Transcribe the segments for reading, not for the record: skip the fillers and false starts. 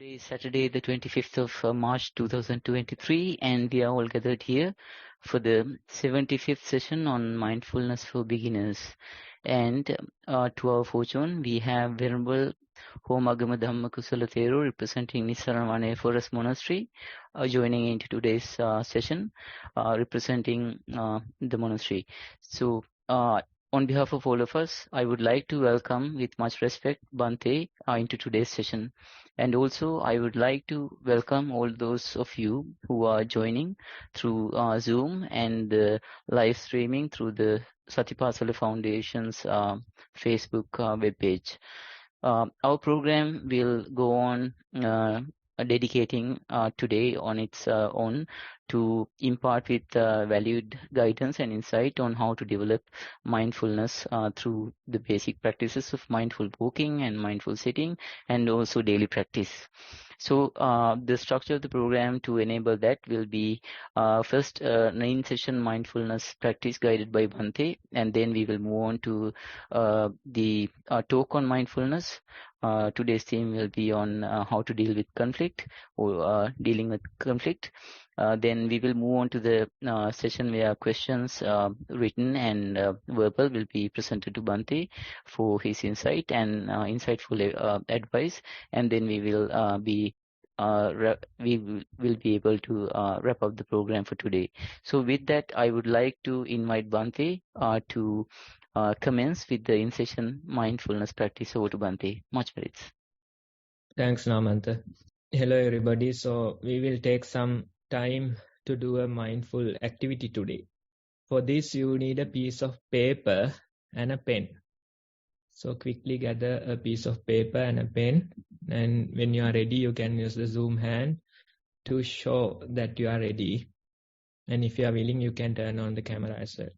Today is Saturday, the 25th of March 2023, and we are all gathered here for the 75th session on mindfulness for beginners. And to our fortune, we have Venerable Homagama Dhamma Kusala Thero representing Nissarana Vanaya Forest Monastery, joining into today's session, representing the monastery. So, on behalf of all of us, I would like to welcome with much respect Bhante into today's session. And also, I would like to welcome all those of you who are joining through Zoom and live streaming through the Satipasala Foundation's Facebook webpage. Our program will go on dedicating today on its own to impart with valued guidance and insight on how to develop mindfulness through the basic practices of mindful walking and mindful sitting and also daily practice. So the structure of the program to enable that will be first 9-session mindfulness practice guided by Bhante, and then we will move on to the talk on mindfulness. Today's theme will be on how to deal with conflict or dealing with conflict. Then we will move on to the session where questions written and verbal will be presented to Bhante for his insight and insightful advice, and then we will be able to wrap up the program for today. So with that, I would like to invite Bhante to commence with the in-session mindfulness practice. Over to Bhante. Much merits. Thanks, Namanta. Hello, everybody. So we will take some time to do a mindful activity today. For this, you need a piece of paper and a pen. So quickly gather a piece of paper and a pen. And when you are ready, you can use the zoom hand to show that you are ready. And if you are willing, you can turn on the camera as well.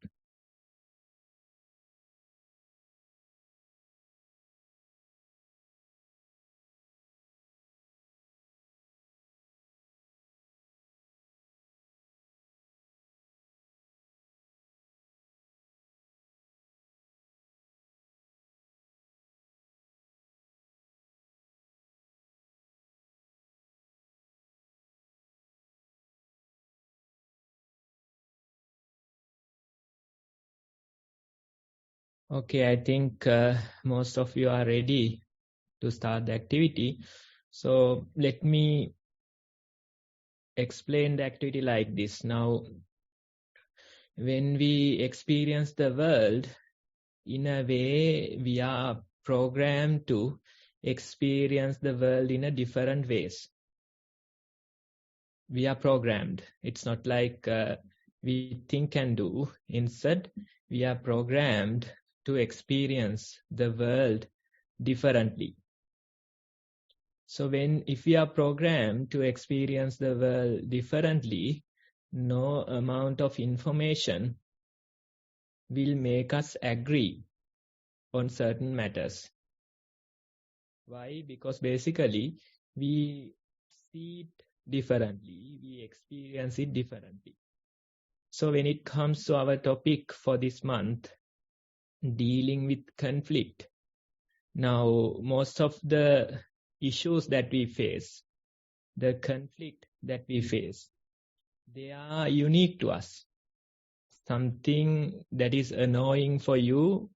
Okay, I think most of you are ready to start the activity. So let me explain the activity like this. Now, when we experience the world, in a way, we are programmed to experience the world in a different ways. We are programmed. It's not like we think and do. Instead, we are programmed to experience the world differently. So if we are programmed to experience the world differently, no amount of information will make us agree on certain matters. Why? Because basically we see it differently, we experience it differently. So when it comes to our topic for this month, dealing with conflict, now most of the issues that we face, the conflict that we face, they are unique to us. Something that is annoying for you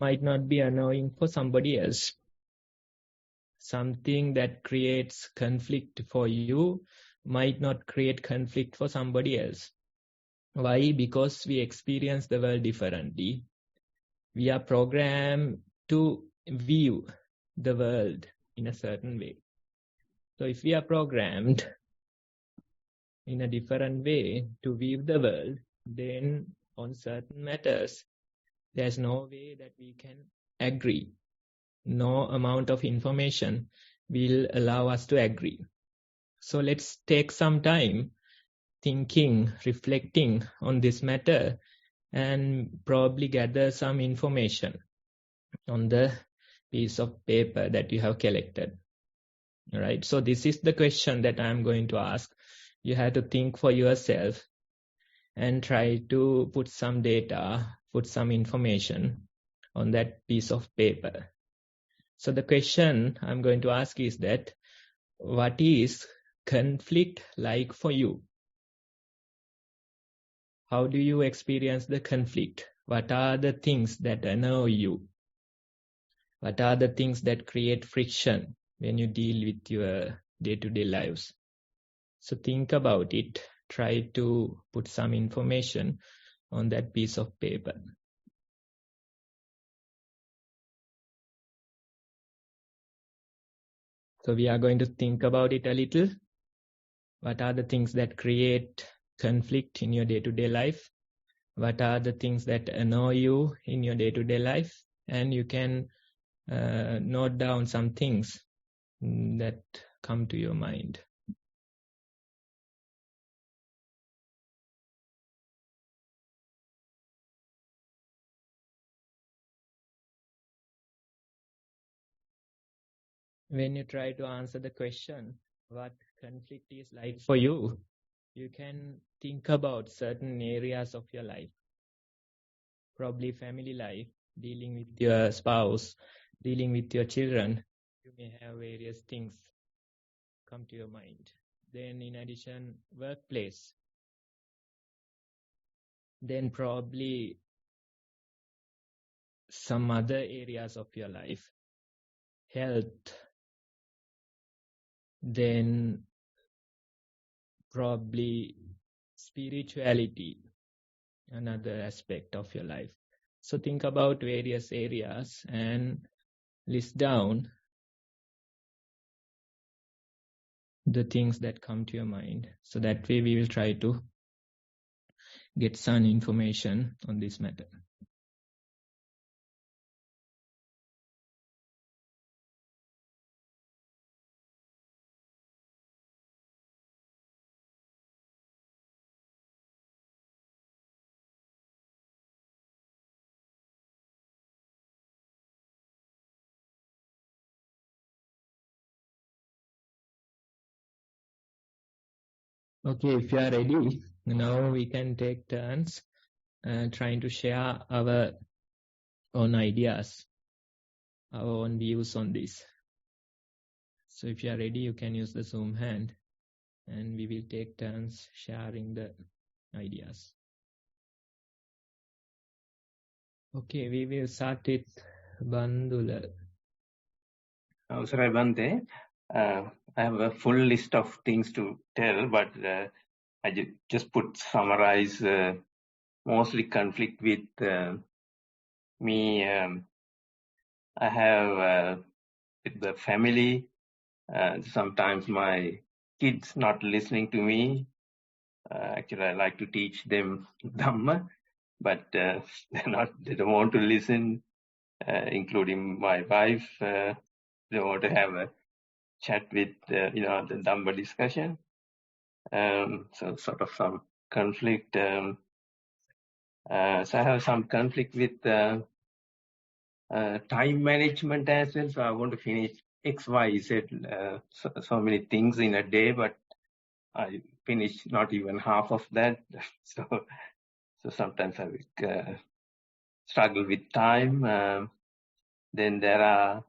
might not be annoying for somebody else. Something that creates conflict for you might not create conflict for somebody else. Why? Because we experience the world differently. We are programmed to view the world in a certain way. So if we are programmed in a different way to view the world, then on certain matters, there's no way that we can agree. No amount of information will allow us to agree. So let's take some time thinking, reflecting on this matter, and probably gather some information on the piece of paper that you have collected. All right. So this is the question that I'm going to ask. You have to think for yourself and try to put some data, put some information on that piece of paper. So the question I'm going to ask is that, what is conflict like for you? How do you experience the conflict? What are the things that annoy you? What are the things that create friction when you deal with your day-to-day lives? So think about it. Try to put some information on that piece of paper. So we are going to think about it a little. What are the things that create conflict in your day-to-day life? What are the things that annoy you in your day-to-day life? And you can note down some things that come to your mind. When you try to answer the question, what conflict is like for you, you can think about certain areas of your life, probably family life, dealing with your spouse, dealing with your children. You may have various things come to your mind. Then in addition, workplace. Then probably some other areas of your life, health. Then probably spirituality, another aspect of your life. So think about various areas and list down the things that come to your mind. So that way we will try to get some information on this matter. Okay, if you are ready, now we can take turns trying to share our own ideas, our own views on this. So if you are ready, you can use the Zoom hand and we will take turns sharing the ideas. Okay, we will start with Bandula. Sorry, Bante. I have a full list of things to tell, but I just summarize mostly conflict with me. I have with the family. Sometimes my kids not listening to me. Actually, I like to teach them Dhamma, but they don't want to listen, including my wife. They want to have a chat with, the Dhamma discussion. So sort of some conflict. So I have some conflict with time management as well. So I want to finish X, Y, Z, so many things in a day, but I finish not even half of that. So sometimes I struggle with time. Then there are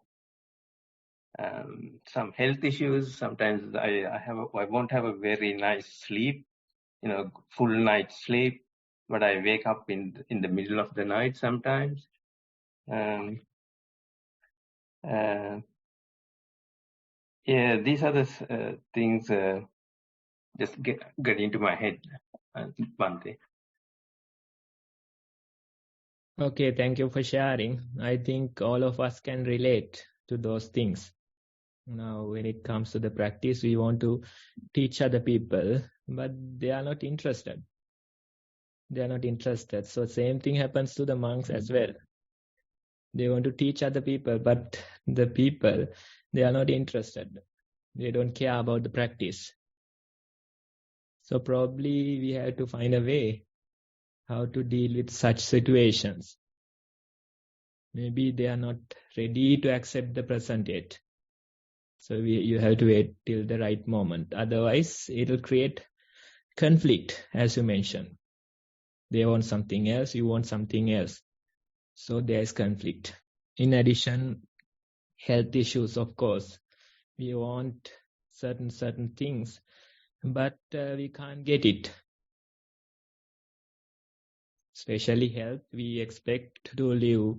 some health issues. Sometimes I won't have a very nice sleep, full night sleep, but I wake up in the middle of the night sometimes. Yeah, these are the things just get into my head, Bante. Okay, thank you for sharing. I think all of us can relate to those things. Now, when it comes to the practice, we want to teach other people, but they are not interested. They are not interested. So same thing happens to the monks as well. They want to teach other people, but the people, they are not interested. They don't care about the practice. So probably we have to find a way how to deal with such situations. Maybe they are not ready to accept the present yet. So you have to wait till the right moment. Otherwise, it will create conflict, as you mentioned. They want something else, you want something else. So there is conflict. In addition, health issues, of course. We want certain things, but we can't get it. Especially health, we expect to live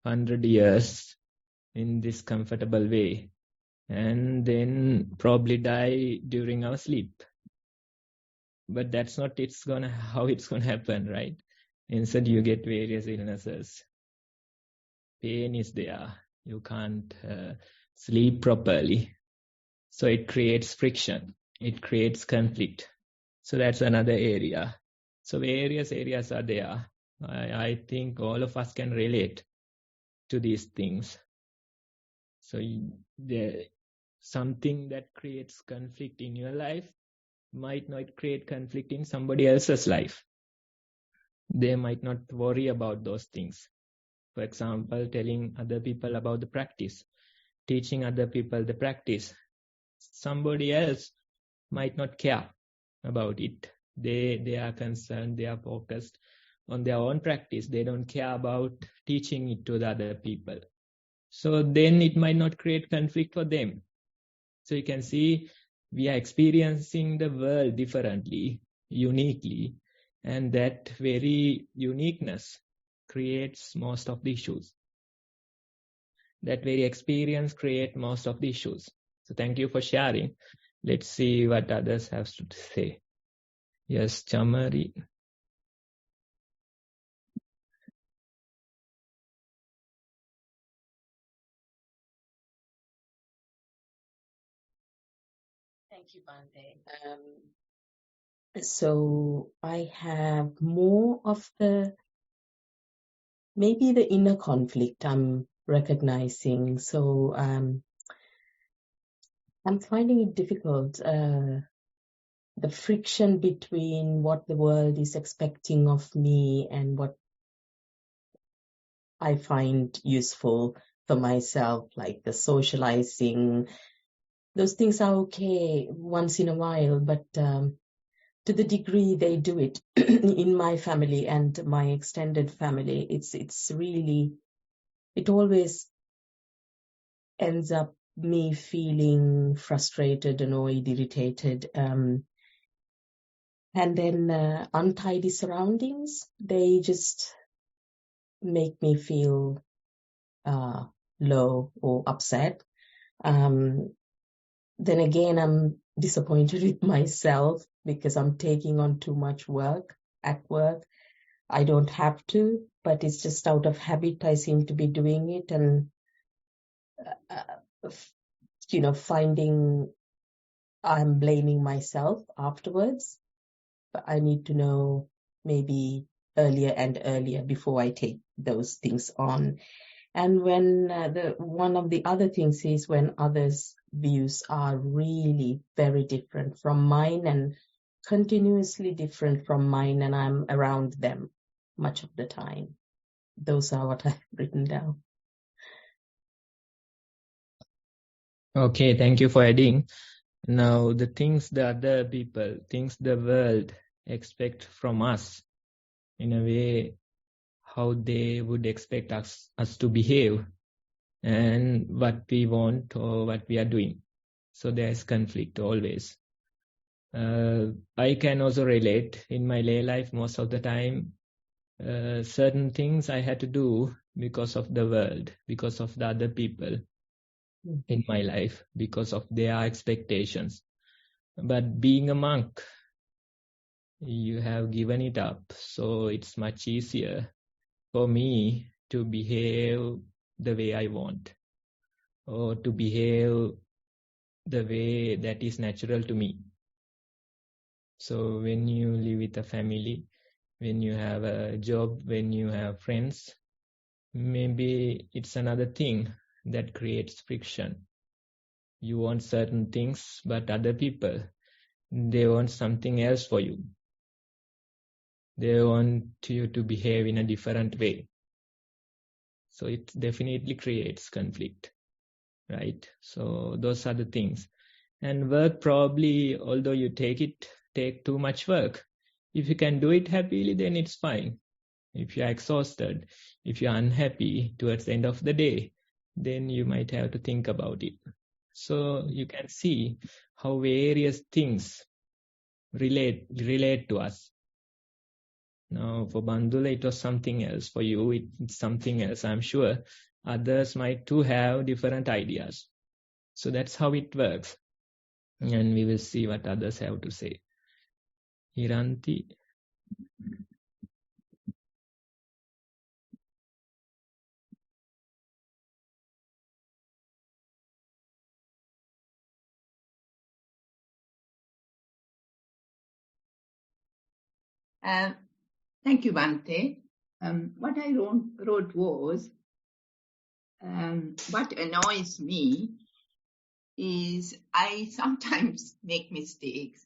100 years in this comfortable way and then probably die during our sleep. But that's not how it's gonna happen, right? Instead, you get various illnesses. Pain is there. You can't sleep properly. So it creates friction. It creates conflict. So that's another area. So various areas are there. I think all of us can relate to these things. So something that creates conflict in your life might not create conflict in somebody else's life. They might not worry about those things. For example, telling other people about the practice, teaching other people the practice. Somebody else might not care about it. They are concerned, they are focused on their own practice. They don't care about teaching it to the other people. So then it might not create conflict for them. So you can see we are experiencing the world differently, uniquely, and that very uniqueness creates most of the issues. That very experience creates most of the issues. So thank you for sharing. Let's see what others have to say. Yes, Chamari. Thank you, Bande. So I have more of maybe the inner conflict I'm recognizing. So I'm finding it difficult, the friction between what the world is expecting of me and what I find useful for myself, like the socializing. Those things are okay once in a while, but to the degree they do it in my family and my extended family, it's really, it always ends up me feeling frustrated, annoyed, irritated, and then untidy surroundings, they just make me feel low or upset. Then again, I'm disappointed with myself because I'm taking on too much work at work. I don't have to, but it's just out of habit. I seem to be doing it, and finding I'm blaming myself afterwards. But I need to know maybe earlier and earlier before I take those things on. And when one of the other things is when others' views are really very different from mine and continuously different from mine, and I'm around them much of the time. Those are what I've written down. Okay, thank you for adding. Now, the things the other people, things the world expect from us, in a way, how they would expect us to behave and what we want or what we are doing. So there is conflict always. I can also relate in my lay life most of the time. Certain things I had to do because of the world, because of the other people in my life, because of their expectations. But being a monk, you have given it up. So it's much easier for me to behave the way I want, or to behave the way that is natural to me. So when you live with a family, when you have a job, when you have friends, maybe it's another thing that creates friction. You want certain things, but other people, they want something else for you. They want you to behave in a different way. So it definitely creates conflict, right? So those are the things. And work probably, although you take too much work, if you can do it happily, then it's fine. If you are exhausted, if you are unhappy towards the end of the day, then you might have to think about it. So you can see how various things relate to us. Now for Bandula it was something else. For you it's something else. I'm sure others might too have different ideas. So that's how it works. And we will see what others have to say. Hiranti. Thank you, Bhante. What I wrote was, what annoys me is I sometimes make mistakes,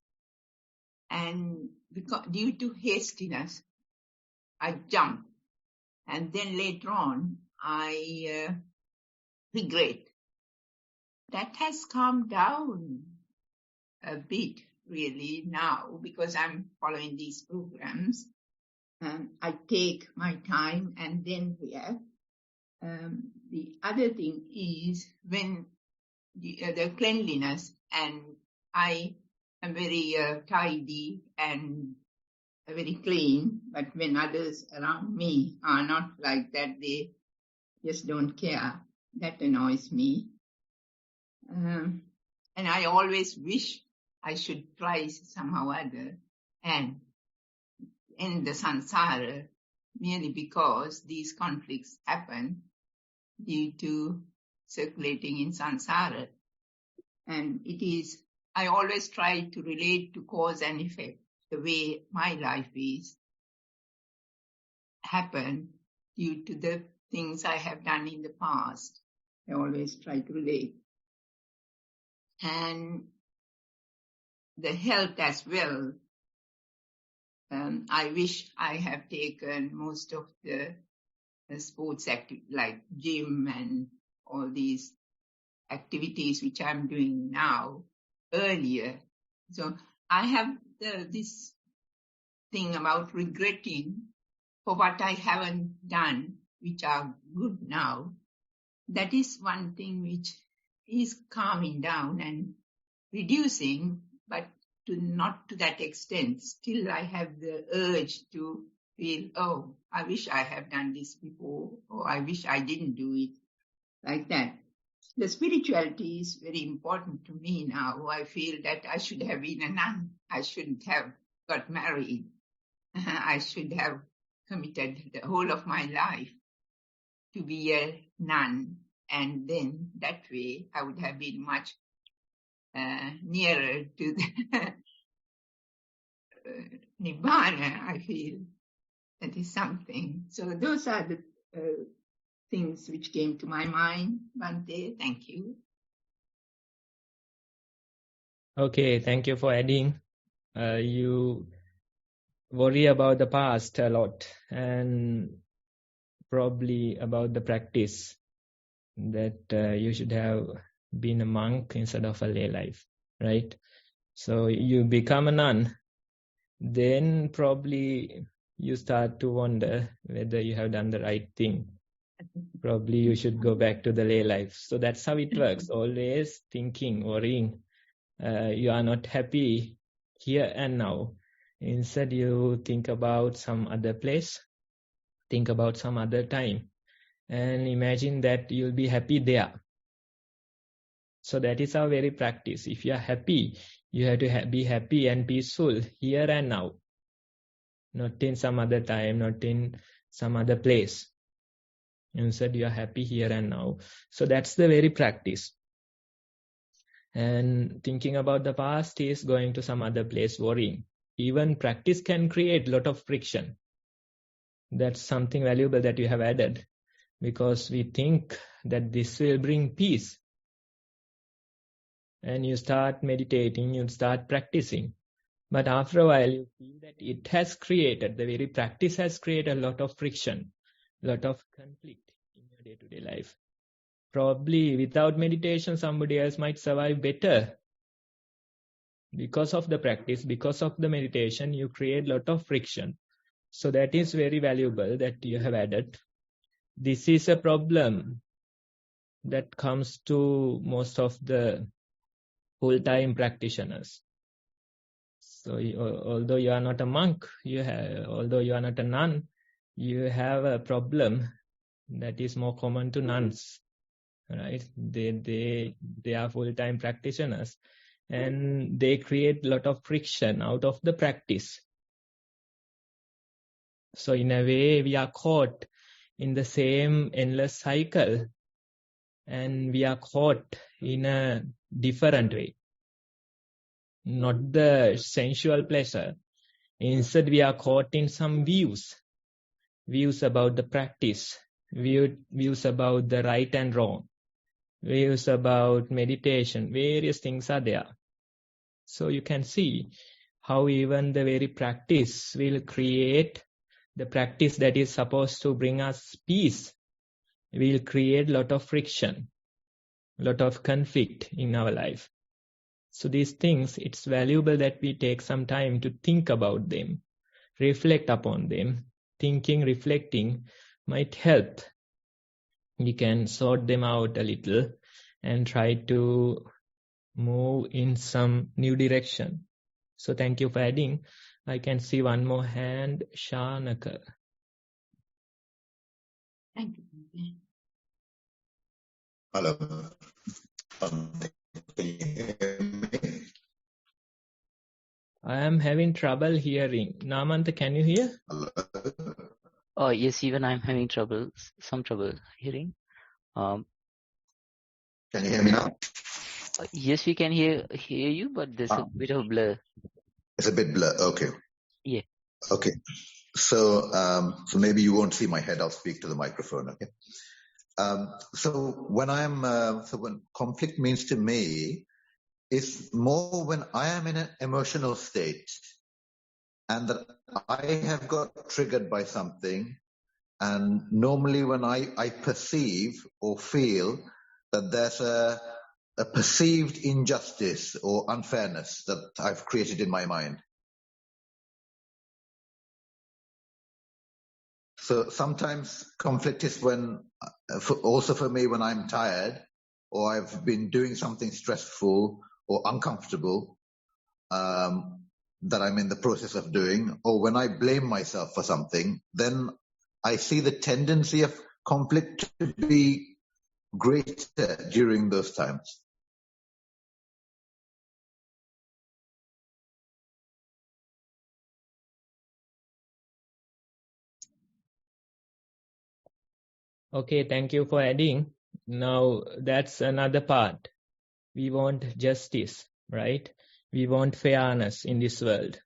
and because due to hastiness, I jump, and then later on, I regret. That has calmed down a bit, really, now, because I'm following these programs. I take my time and then react. The other thing is when the cleanliness, and I am very tidy and very clean, but when others around me are not like that, they just don't care. That annoys me. And I always wish I should try somehow or other and end the samsara, merely because these conflicts happen due to circulating in samsara. And it is, I always try to relate to cause and effect, the way my life is happened due to the things I have done in the past. I always try to relate. And the health as well. I wish I have taken most of the sports activities like gym and all these activities which I'm doing now earlier. So I have this thing about regretting for what I haven't done, which are good now. That is one thing which is calming down and reducing, but not to that extent. Still, I have the urge to feel, oh, I wish I have done this before, or I wish I didn't do it, like that. The spirituality is very important to me now. I feel that I should have been a nun. I shouldn't have got married. I should have committed the whole of my life to be a nun. And then that way I would have been much nearer to the Nibbana, I feel. That is something. So those are the things which came to my mind, Bhante. Thank you. Okay, thank you for adding. You worry about the past a lot and probably about the practice that you should have been a monk instead of a lay life, right? So you become a nun, then probably you start to wonder whether you have done the right thing. Probably you should go back to the lay life. So that's how it works. Always thinking, worrying. You are not happy here and now. Instead, you think about some other place, think about some other time, and imagine that you'll be happy there. So that is our very practice. If you are happy, you have to be happy and peaceful here and now. Not in some other time, not in some other place. Instead, you are happy here and now. So that's the very practice. And thinking about the past is going to some other place, worrying. Even practice can create a lot of friction. That's something valuable that you have added, because we think that this will bring peace. And you start meditating, you start practicing. But after a while, you feel that it has created, the very practice has created a lot of friction, a lot of conflict in your day-to-day life. Probably without meditation, somebody else might survive better. Because of the practice, because of the meditation, you create a lot of friction. So that is very valuable that you have added. This is a problem that comes to most of the full-time practitioners. So although you are not a monk, although you are not a nun, you have a problem that is more common to nuns, right? They are full-time practitioners, and they create a lot of friction out of the practice. So in a way, we are caught in the same endless cycle, and we are caught in a different way. Not the sensual pleasure. Instead, we are caught in some views about the practice, views about the right and wrong, views about meditation. Various things are there. So you can see how even the very practice will create the practice that is supposed to bring us peace, will create a lot of friction, a lot of conflict in our life. So these things, it's valuable that we take some time to think about them, reflect upon them. Thinking, reflecting might help. We can sort them out a little and try to move in some new direction. So thank you for adding. I can see one more hand, Shanaka. Thank you. Hello. Can you hear me? I am having trouble hearing. Namanta, can you hear? Hello. Yes, even I'm having some trouble hearing. Can you hear me now? Yes, we can hear you, but there's a bit of blur. It's a bit blur. Okay. Yeah. Okay. So maybe you won't see my head. I'll speak to the microphone. Okay. So when conflict means to me, it's more when I am in an emotional state and that I have got triggered by something. And normally when I perceive or feel that there's a perceived injustice or unfairness that I've created in my mind. So sometimes conflict is also for me when I'm tired or I've been doing something stressful or uncomfortable that I'm in the process of doing, or when I blame myself for something, then I see the tendency of conflict to be greater during those times. Okay, thank you for adding. Now, that's another part. We want justice, right? We want fairness in this world.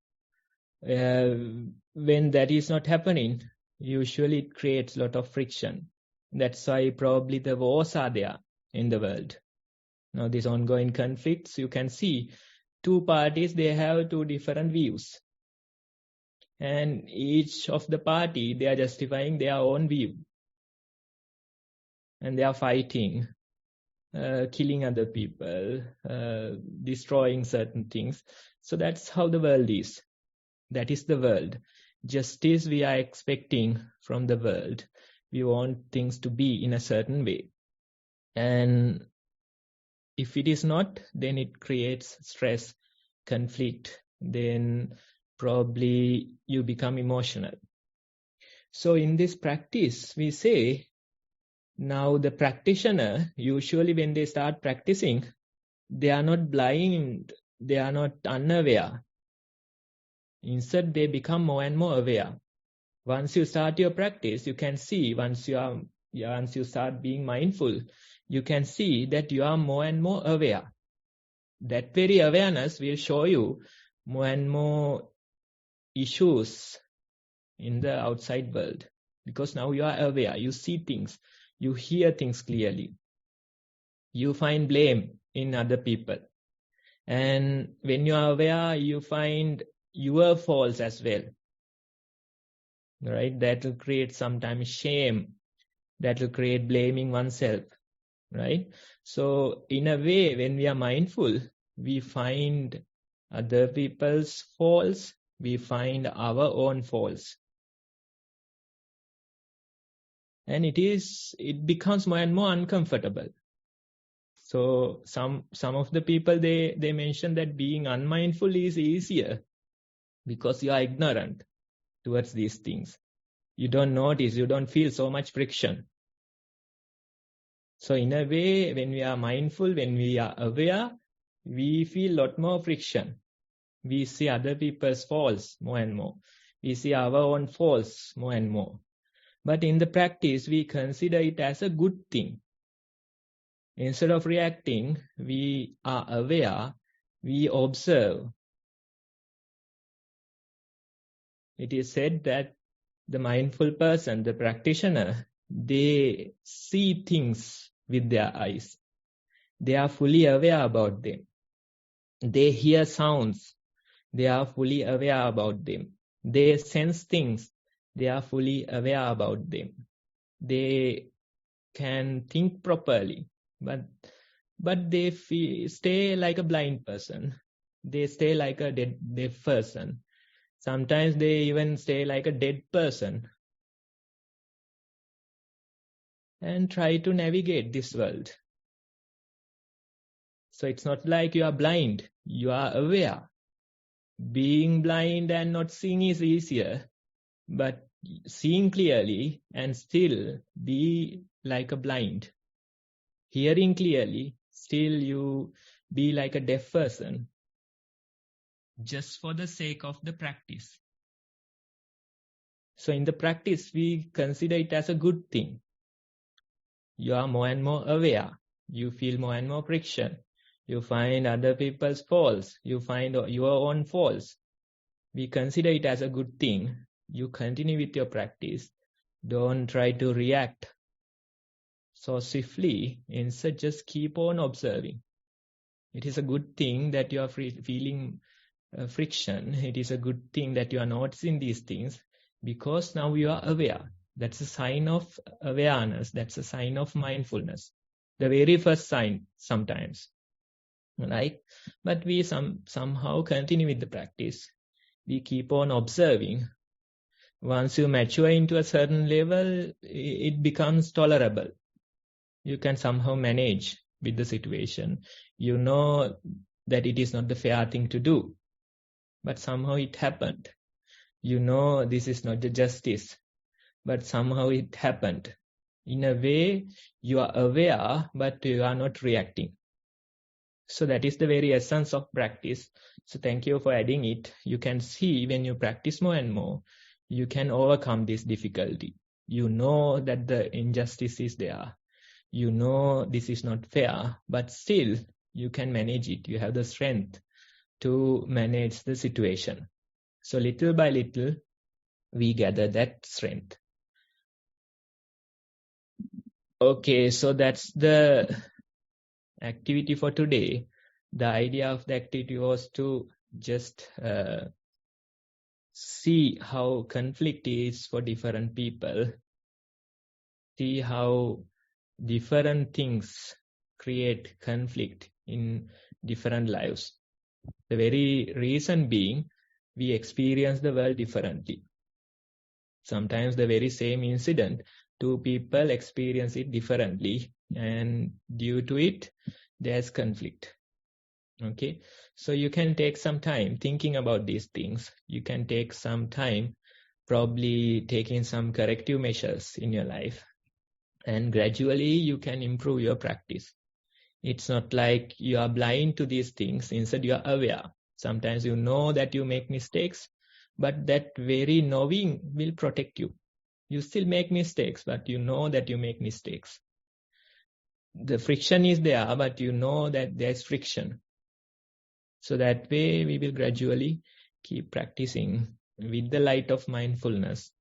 When that is not happening, usually it creates a lot of friction. That's why probably the wars are there in the world. Now, these ongoing conflicts, you can see two parties, they have two different views. And each of the party, they are justifying their own view. And they are fighting, killing other people, destroying certain things. So that's how the world is. That is the world. Justice we are expecting from the world. We want things to be in a certain way. And if it is not, then it creates stress, conflict. Then probably you become emotional. So in this practice, we say, now the practitioner, usually when they start practicing, they are not blind, they are not unaware. Instead, they become more and more aware. Once you start your practice, you can see, once you start being mindful, you can see that you are more and more aware. That very awareness will show you more and more issues in the outside world. Because now you are aware, you see things, you hear things clearly. You find blame in other people. And when you are aware, you find your faults as well. Right? That will create sometimes shame. That will create blaming oneself. Right? So in a way, when we are mindful, we find other people's faults, we find our own faults. And it becomes more and more uncomfortable. So some of the people, they mention that being unmindful is easier because you are ignorant towards these things. You don't notice, you don't feel so much friction. So in a way, when we are mindful, when we are aware, we feel a lot more friction. We see other people's faults more and more. We see our own faults more and more. But in the practice, we consider it as a good thing. Instead of reacting, we are aware, we observe. It is said that the mindful person, the practitioner, they see things with their eyes. They are fully aware about them. They hear sounds. They are fully aware about them. They sense things. They are fully aware about them. They can think properly, but they stay like a blind person. They stay like a deaf person. Sometimes they even stay like a dead person and try to navigate this world. So it's not like you are blind, you are aware. Being blind and not seeing is easier, but seeing clearly and still be like a blind. Hearing clearly, still you be like a deaf person, just for the sake of the practice. So in the practice, we consider it as a good thing. You are more and more aware. You feel more and more friction. You find other people's faults. You find your own faults. We consider it as a good thing. You continue with your practice. Don't try to react so swiftly. Instead, just keep on observing. It is a good thing that you are feeling friction. It is a good thing that you are noticing these things because now you are aware. That's a sign of awareness. That's a sign of mindfulness. The very first sign sometimes, right? But we somehow continue with the practice. We keep on observing. Once you mature into a certain level, it becomes tolerable. You can somehow manage with the situation. You know that it is not the fair thing to do, but somehow it happened. You know this is not the justice, but somehow it happened. In a way, you are aware, but you are not reacting. So that is the very essence of practice. So thank you for adding it. You can see when you practice more and more, you can overcome this difficulty. You know that the injustice is there. You know this is not fair, but still you can manage it. You have the strength to manage the situation. So little by little, we gather that strength. Okay, so that's the activity for today. The idea of the activity was to just see how conflict is for different people. See how different things create conflict in different lives. The very reason being, we experience the world differently. Sometimes the very same incident, two people experience it differently, and due to it, there's conflict. Okay, so you can take some time thinking about these things. You can take some time probably taking some corrective measures in your life, and gradually you can improve your practice. It's not like you are blind to these things. Instead, you are aware. Sometimes you know that you make mistakes, but that very knowing will protect you. You still make mistakes, but you know that you make mistakes. The friction is there, but you know that there's friction. So that way we will gradually keep practicing with the light of mindfulness.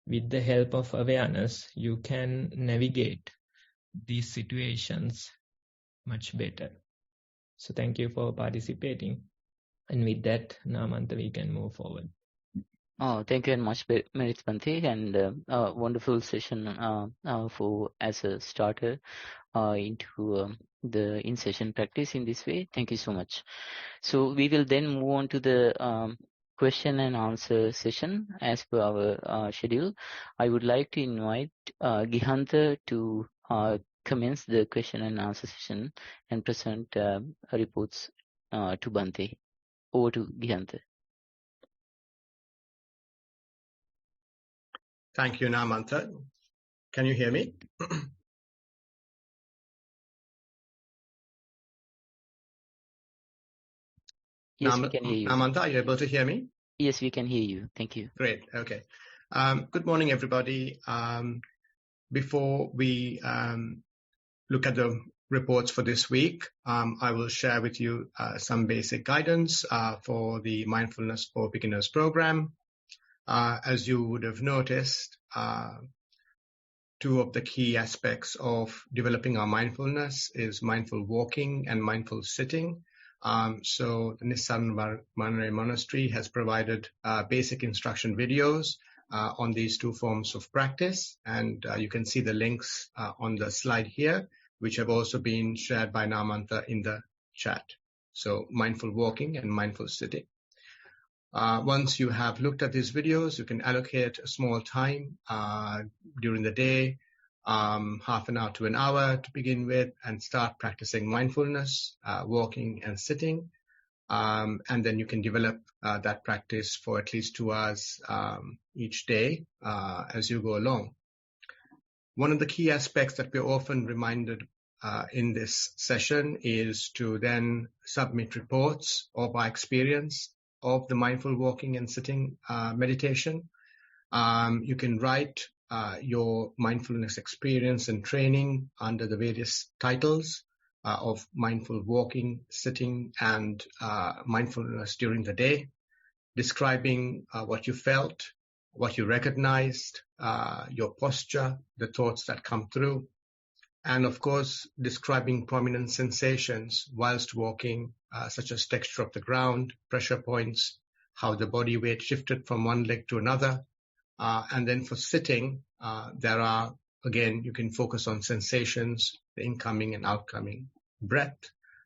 With the help of awareness, you can navigate these situations much better. So thank you for participating. And with that, Namanta, we can move forward. Oh, thank you very much, Merit Bhante, and wonderful session for as a starter into the in-session practice in this way. Thank you so much. So we will then move on to the question and answer session as per our schedule. I would like to invite Gihanta to commence the question and answer session and present reports to Bhante. Over to Gihanta. Thank you, Namanta. Can you hear me? Yes, we can hear you. Namanta, are you able to hear me? Yes, we can hear you. Thank you. Great. Okay. Good morning, everybody. Before we look at the reports for this week, I will share with you some basic guidance for the Mindfulness for Beginners program. As you would have noticed, two of the key aspects of developing our mindfulness is mindful walking and mindful sitting. So the Nissarana Monastery has provided basic instruction videos on these two forms of practice, and you can see the links on the slide here, which have also been shared by Namanta in the chat. So mindful walking and mindful sitting. Once you have looked at these videos, you can allocate a small time during the day, half an hour to an hour to begin with, and start practicing mindfulness, walking and sitting. And then you can develop that practice for at least 2 hours each day as you go along. One of the key aspects that we're often reminded in this session is to then submit reports of our experience of the mindful walking and sitting meditation. You can write your mindfulness experience and training under the various titles of mindful walking, sitting, and mindfulness during the day, describing what you felt, what you recognized, your posture, the thoughts that come through, and of course, describing prominent sensations whilst walking, such as texture of the ground, pressure points, how the body weight shifted from one leg to another. And then for sitting, there are, again, you can focus on sensations, the incoming and outgoing breath,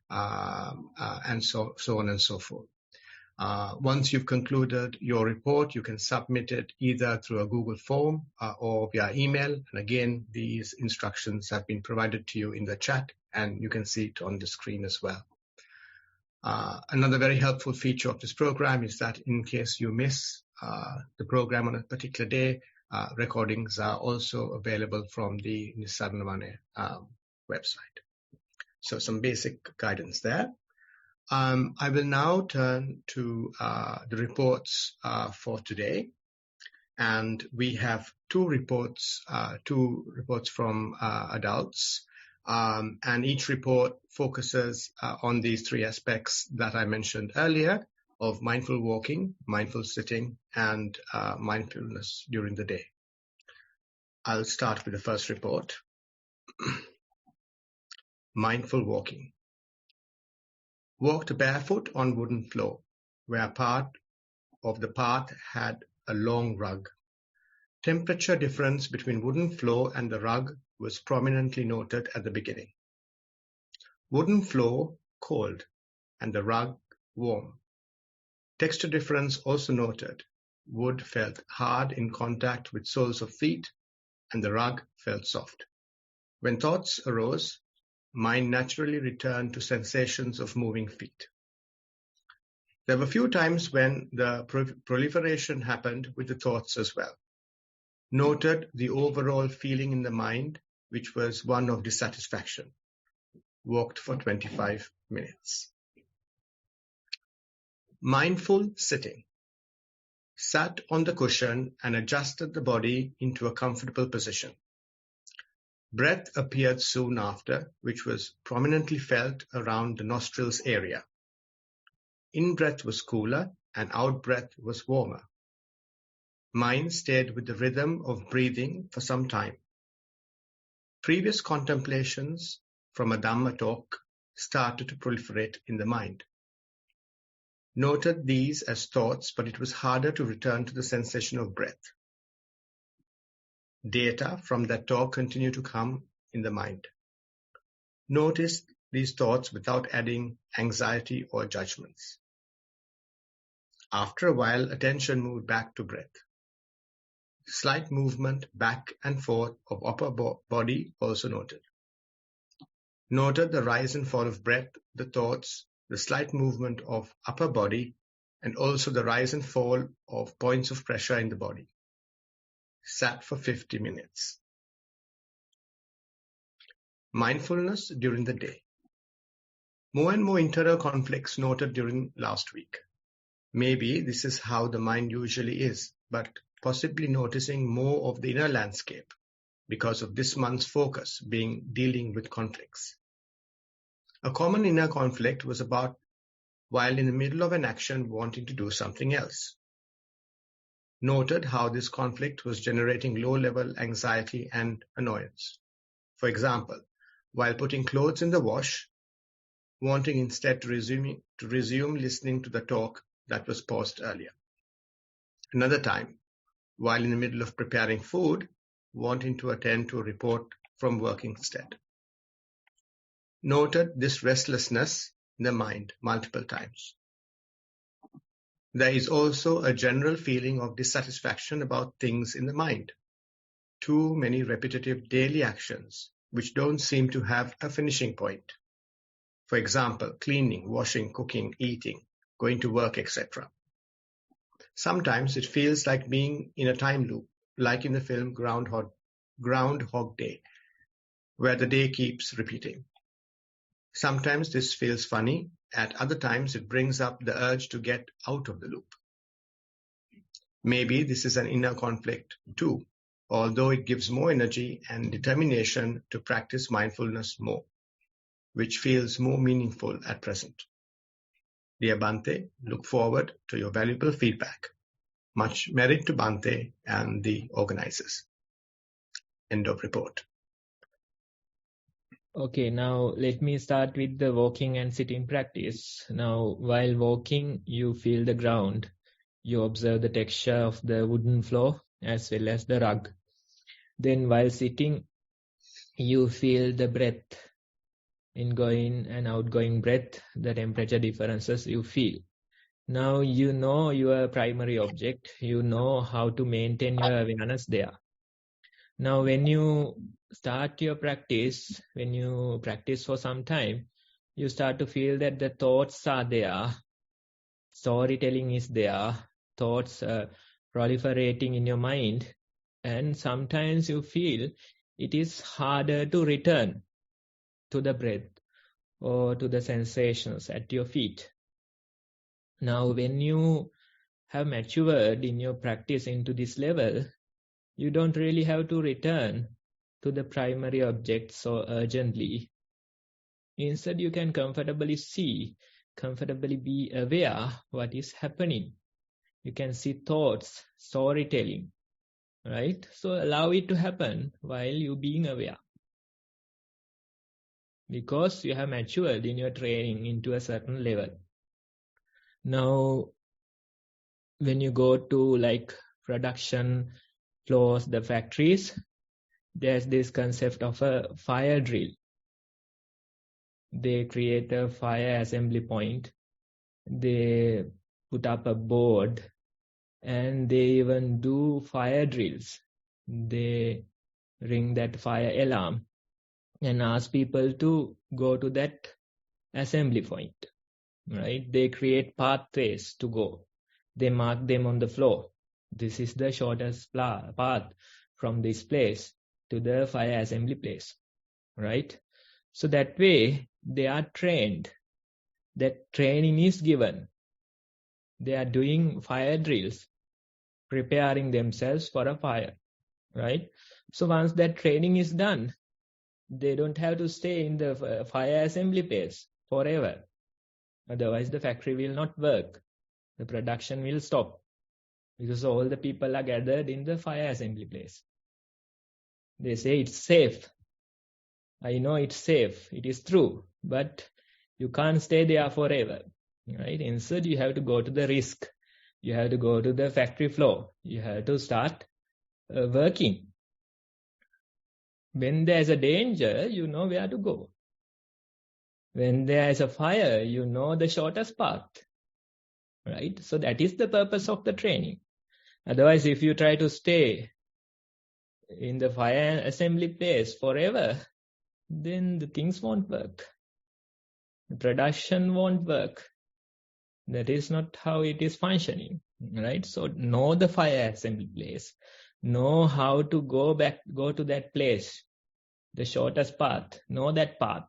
and so on and so forth. Once you've concluded your report, you can submit it either through a Google form or via email. And again, these instructions have been provided to you in the chat, and you can see it on the screen as well. Another very helpful feature of this program is that in case you miss the program on a particular day, recordings are also available from the Nissarana website. So some basic guidance there. I will now turn to the reports for today, and we have two reports from adults, and each report focuses on these three aspects that I mentioned earlier of mindful walking, mindful sitting, and mindfulness during the day. I'll start with the first report. Mindful walking. Walked barefoot on wooden floor, where part of the path had a long rug. Temperature difference between wooden floor and the rug was prominently noted at the beginning. Wooden floor cold and the rug warm. Texture difference also noted. Wood felt hard in contact with soles of feet and the rug felt soft. When thoughts arose, mind naturally returned to sensations of moving feet. There were few times when the proliferation happened with the thoughts as well. Noted the overall feeling in the mind, which was one of dissatisfaction. Walked for 25 minutes. Mindful sitting. Sat on the cushion and adjusted the body into a comfortable position. Breath appeared soon after, which was prominently felt around the nostrils area. In-breath was cooler and out-breath was warmer. Mind stayed with the rhythm of breathing for some time. Previous contemplations from a Dhamma talk started to proliferate in the mind. Noted these as thoughts, but it was harder to return to the sensation of breath. Data from that talk continued to come in the mind. Noticed these thoughts without adding anxiety or judgments. After a while, attention moved back to breath. Slight movement back and forth of upper body also noted. Noted the rise and fall of breath, the thoughts, the slight movement of upper body, and also the rise and fall of points of pressure in the body. Sat for 50 minutes. Mindfulness during the day. More and more internal conflicts noted during last week. Maybe this is how the mind usually is, but possibly noticing more of the inner landscape because of this month's focus being dealing with conflicts. A common inner conflict was about while in the middle of an action wanting to do something else. Noted how this conflict was generating low-level anxiety and annoyance. For example, while putting clothes in the wash, wanting instead to resume listening to the talk that was paused earlier. Another time, while in the middle of preparing food, wanting to attend to a report from work instead. Noted this restlessness in the mind multiple times. There is also a general feeling of dissatisfaction about things in the mind. Too many repetitive daily actions which don't seem to have a finishing point. For example, cleaning, washing, cooking, eating, going to work, etc. Sometimes it feels like being in a time loop, like in the film Groundhog Day, where the day keeps repeating. Sometimes this feels funny, at other times it brings up the urge to get out of the loop. Maybe this is an inner conflict too, although it gives more energy and determination to practice mindfulness more, which feels more meaningful at present. Dear Bhante, look forward to your valuable feedback. Much merit to Bhante and the organizers. End of report. Okay, now let me start with the walking and sitting practice. Now, while walking, you feel the ground. You observe the texture of the wooden floor as well as the rug. Then while sitting, you feel the breath, ingoing and outgoing breath, the temperature differences you feel. Now you know your primary object. You know how to maintain your awareness there. Now when you start your practice, when you practice for some time, you start to feel that the thoughts are there. Storytelling is there. Thoughts proliferating in your mind. And sometimes you feel it is harder to return to the breath or to the sensations at your feet. Now, when you have matured in your practice into this level, you don't really have to return to the primary object so urgently. Instead, you can comfortably see, comfortably be aware what is happening. You can see thoughts, storytelling, right? So allow it to happen while you being aware. Because you have matured in your training into a certain level. Now, when you go to like production floors, the factories, there's this concept of a fire drill. They create a fire assembly point. They put up a board and they even do fire drills. They ring that fire alarm and ask people to go to that assembly point, right? They create pathways to go. They mark them on the floor. This is the shortest path from this place to the fire assembly place, right? So that way they are trained. That training is given. They are doing fire drills, preparing themselves for a fire, right? So once that training is done, they don't have to stay in the fire assembly place forever. Otherwise, the factory will not work. The production will stop because all the people are gathered in the fire assembly place. They say it's safe. I know it's safe. It is true. But you can't stay there forever, right? Instead, you have to go to the risk. You have to go to the factory floor. You have to start working. When there's a danger, you know where to go. When there is a fire, you know the shortest path, right? So that is the purpose of the training. Otherwise, if you try to stay in the fire assembly place forever, then the things won't work. The production won't work. That is not how it is functioning, right? So know the fire assembly place. Know how to go to that place, the shortest path. Know that path.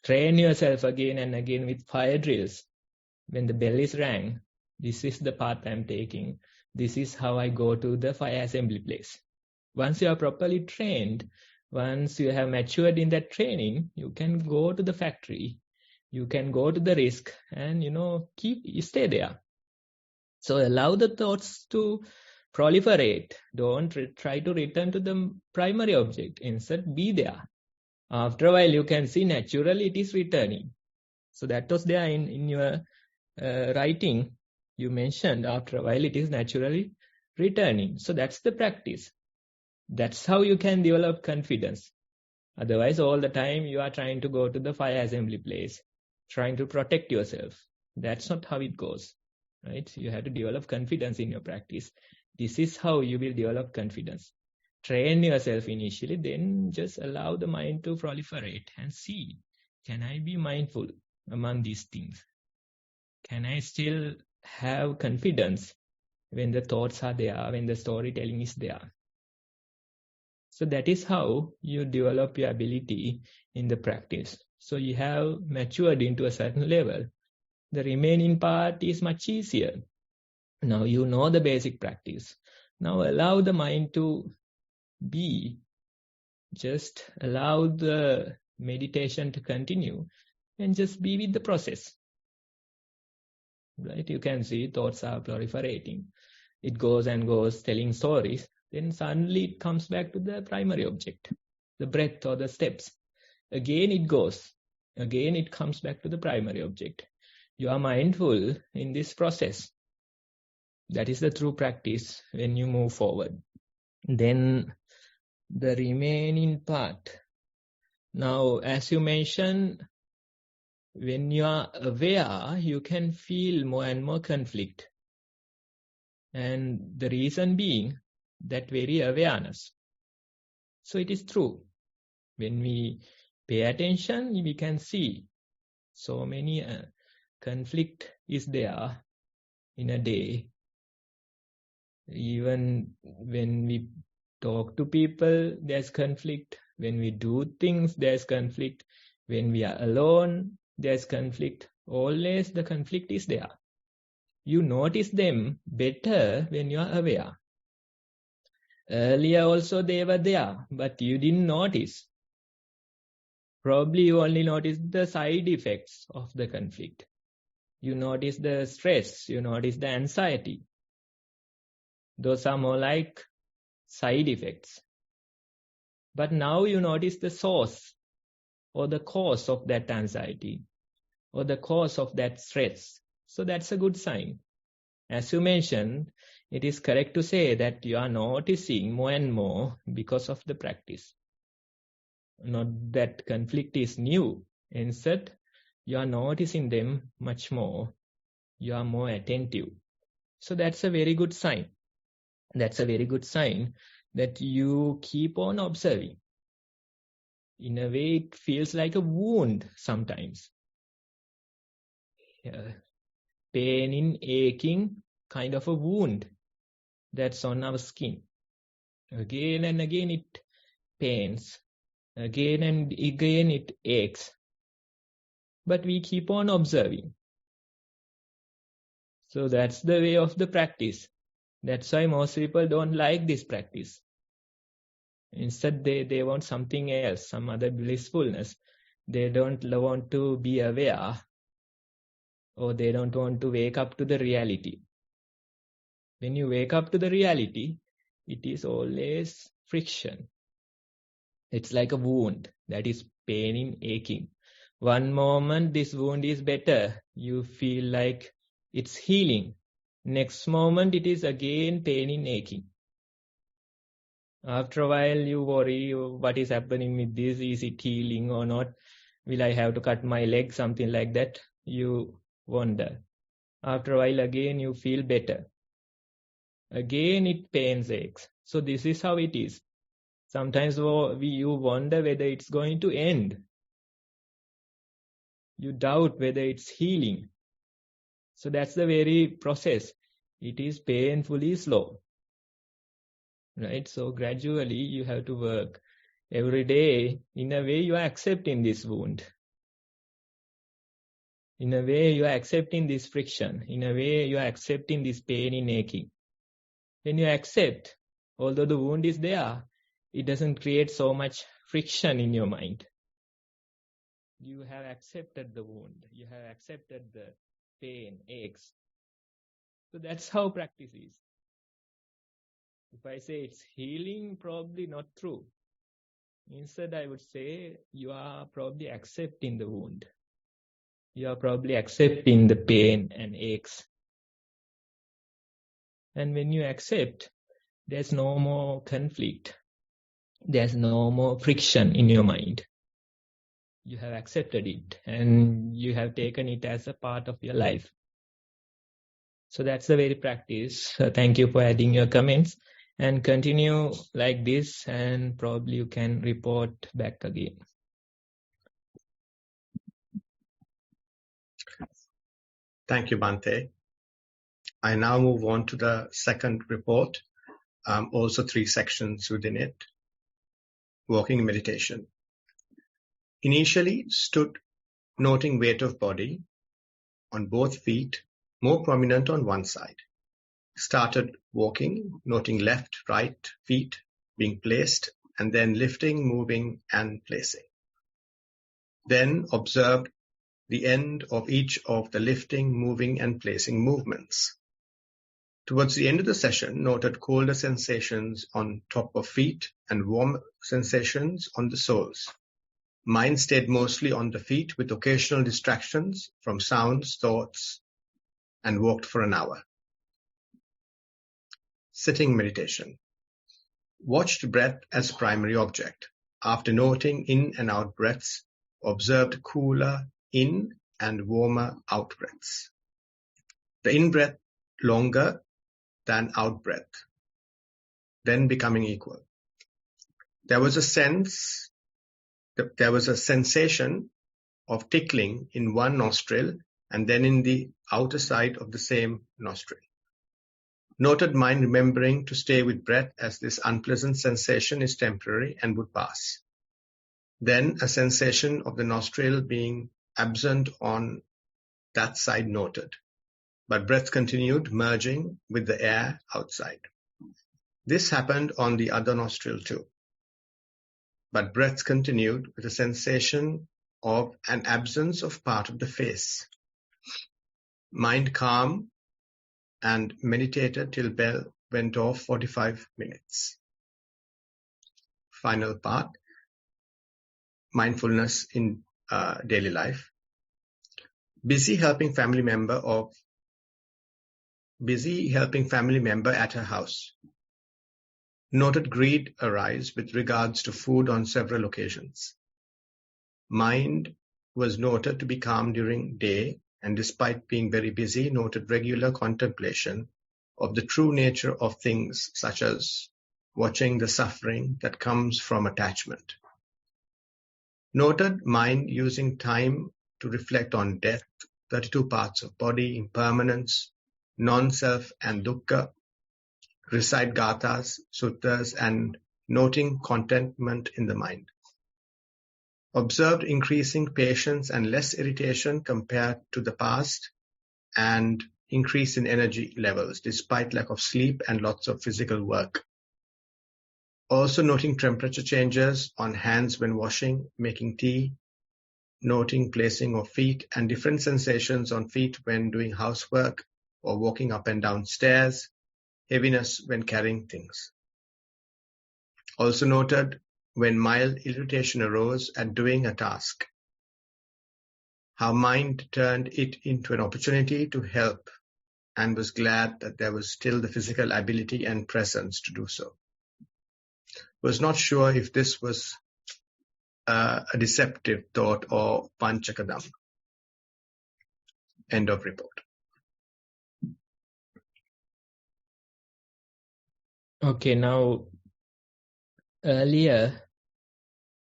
Train yourself again and again with fire drills. When the bell is rang, this is the path I'm taking. This is how I go to the fire assembly place. Once you are properly trained, once you have matured in that training, you can go to the factory. You can go to the risk and, stay there. So allow the thoughts to proliferate. Don't try to return to the primary object. Instead, be there. After a while, you can see naturally it is returning. So that was there in your writing. You mentioned after a while it is naturally returning. So that's the practice. That's how you can develop confidence. Otherwise, all the time you are trying to go to the fire assembly place, trying to protect yourself. That's not how it goes, right? You have to develop confidence in your practice. This is how you will develop confidence. Train yourself initially, then just allow the mind to proliferate and see, can I be mindful among these things? Can I still have confidence when the thoughts are there, when the storytelling is there? So that is how you develop your ability in the practice. So you have matured into a certain level. The remaining part is much easier. Now you know the basic practice. Now allow the mind to be. Just allow the meditation to continue and just be with the process. Right? You can see thoughts are proliferating. It goes and goes telling stories. Then suddenly it comes back to the primary object, the breath or the steps. Again it goes. Again it comes back to the primary object. You are mindful in this process. That is the true practice when you move forward. Then the remaining part. Now, as you mentioned, when you are aware, you can feel more and more conflict. And the reason being that very awareness. So it is true. When we pay attention, we can see so many conflict is there in a day. Even when we talk to people, there's conflict. When we do things, there's conflict. When we are alone, there's conflict. Always the conflict is there. You notice them better when you are aware. Earlier also they were there, but you didn't notice. Probably you only noticed the side effects of the conflict. You notice the stress, you notice the anxiety. Those are more like side effects. But now you notice the source or the cause of that anxiety or the cause of that stress. So that's a good sign. As you mentioned, it is correct to say that you are noticing more and more because of the practice. Not that conflict is new. Instead, you are noticing them much more. You are more attentive. So that's a very good sign. That's a very good sign that you keep on observing. In a way, it feels like a wound sometimes. Pain, aching, kind of a wound that's on our skin. Again and again it pains. Again and again it aches. But we keep on observing. So that's the way of the practice. That's why most people don't like this practice. Instead, they want something else, some other blissfulness. They don't want to be aware, or they don't want to wake up to the reality. When you wake up to the reality, it is always friction. It's like a wound that is paining, aching. One moment this wound is better. You feel like it's healing. Next moment it is again paining, aching. After a while you worry, what is happening with this? Is it healing or not? Will I have to cut my leg? Something like that. You wonder. After a while again you feel better. Again it pains, aches. So this is how it is. Sometimes you wonder whether it's going to end. You doubt whether it's healing. So that's the very process. It is painfully slow. Right? So gradually you have to work. Every day, in a way, you are accepting this wound. In a way, you are accepting this friction. In a way, you are accepting this pain in aching. When you accept, although the wound is there, it doesn't create so much friction in your mind. You have accepted the wound. You have accepted the pain, aches. So that's how practice is. If I say it's healing, probably not true. Instead, I would say you are probably accepting the wound. You are probably accepting the pain and aches. And when you accept, there's no more conflict. There's no more friction in your mind. You have accepted it and you have taken it as a part of your life. So that's the very practice. Thank you for adding your comments and continue like this, and probably you can report back again. Thank you, Bhante. I now move on to the second report, also 3 sections within it. Walking meditation. Initially stood noting weight of body on both feet, more prominent on one side. Started walking, noting left, right feet being placed, and then lifting, moving, and placing. Then observed the end of each of the lifting, moving, and placing movements. Towards the end of the session, noted colder sensations on top of feet and warm sensations on the soles. Mind stayed mostly on the feet with occasional distractions from sounds, thoughts, and walked for an hour. Sitting meditation. Watched breath as primary object. After noting in and out breaths, observed cooler in and warmer out breaths. The in-breath longer than out-breath, then becoming equal. There was a sensation of tickling in one nostril and then in the outer side of the same nostril. Noted mind remembering to stay with breath as this unpleasant sensation is temporary and would pass. Then a sensation of the nostril being absent on that side noted, but breath continued merging with the air outside. This happened on the other nostril too, but breath continued with a sensation of an absence of part of the face. Mind calm and meditated till bell went off 45 minutes. Final part, mindfulness in daily life. Busy helping family member at her house. Noted greed arise with regards to food on several occasions. Mind was noted to be calm during day, and despite being very busy, noted regular contemplation of the true nature of things, such as watching the suffering that comes from attachment. Noted mind using time to reflect on death, 32 parts of body, impermanence, non-self and dukkha, recite gathas, suttas, and noting contentment in the mind. Observed increasing patience and less irritation compared to the past, and increase in energy levels despite lack of sleep and lots of physical work. Also noting temperature changes on hands when washing, making tea, noting placing of feet and different sensations on feet when doing housework or walking up and down stairs, heaviness when carrying things. Also noted when mild irritation arose at doing a task, how mind turned it into an opportunity to help and was glad that there was still the physical ability and presence to do so. Was not sure if this was a deceptive thought or panchakadam. End of report. Okay, now Earlier,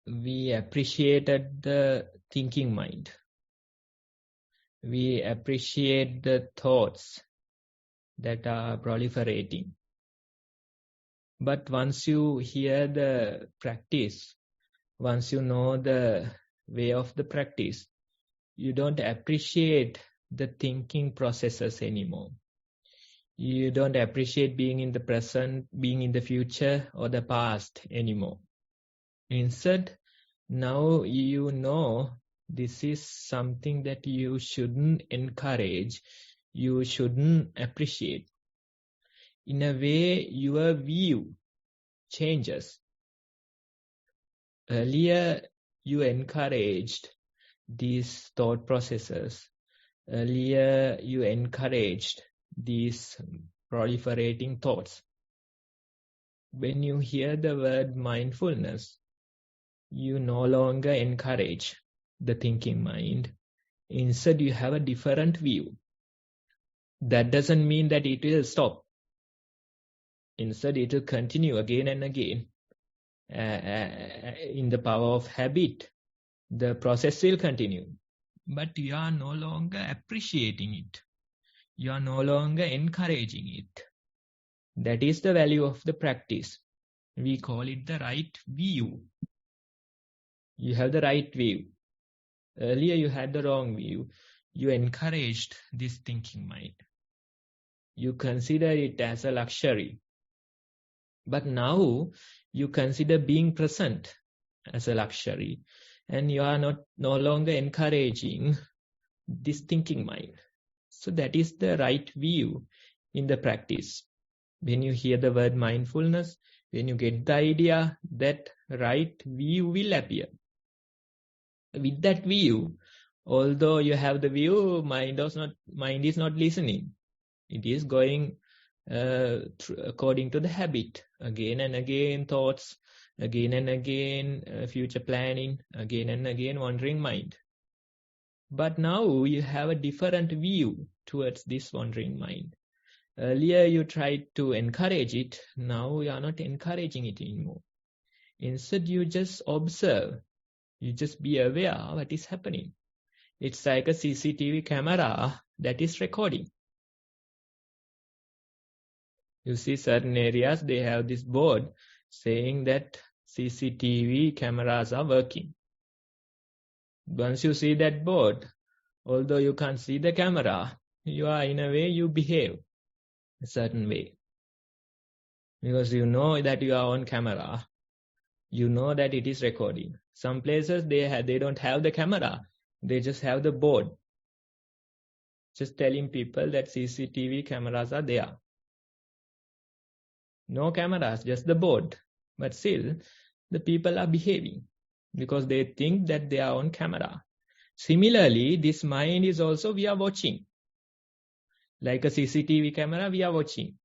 we appreciated the thinking mind. We appreciate the thoughts that are proliferating. But once you hear the practice, once you know the way of the practice, you don't appreciate the thinking processes anymore. You don't appreciate being in the present, being in the future or the past anymore. Instead, now you know this is something that you shouldn't encourage, you shouldn't appreciate. In a way, your view changes. Earlier, you encouraged these thought processes. Earlier, you encouraged these proliferating thoughts. When you hear the word mindfulness, you no longer encourage the thinking mind. Instead, you have a different view. That doesn't mean that it will stop. Instead, it will continue again and again. In the power of habit, the process will continue. But you are no longer appreciating it. You are no longer encouraging it. That is the value of the practice. We call it the right view. You have the right view. Earlier you had the wrong view. You encouraged this thinking mind. You consider it as a luxury. But now you consider being present as a luxury. And you are no longer encouraging this thinking mind. So that is the right view in the practice. When you hear the word mindfulness, when you get the idea, that right view will appear. With that view, although you have the view, mind is not listening. It is going according to the habit. Again and again thoughts, again and again future planning, again and again wandering mind. But now you have a different view towards this wandering mind. Earlier you tried to encourage it, now you are not encouraging it anymore. Instead you just observe, you just be aware of what is happening. It's like a CCTV camera that is recording. You see certain areas, they have this board saying that CCTV cameras are working. Once you see that board, although you can't see the camera, you are in a way, you behave a certain way. Because you know that you are on camera. You know that it is recording. Some places they don't have the camera. They just have the board. Just telling people that CCTV cameras are there. No cameras, just the board. But still, the people are behaving because they think that they are on camera. Similarly, this mind is also, we are watching. Like a CCTV camera, we are watching.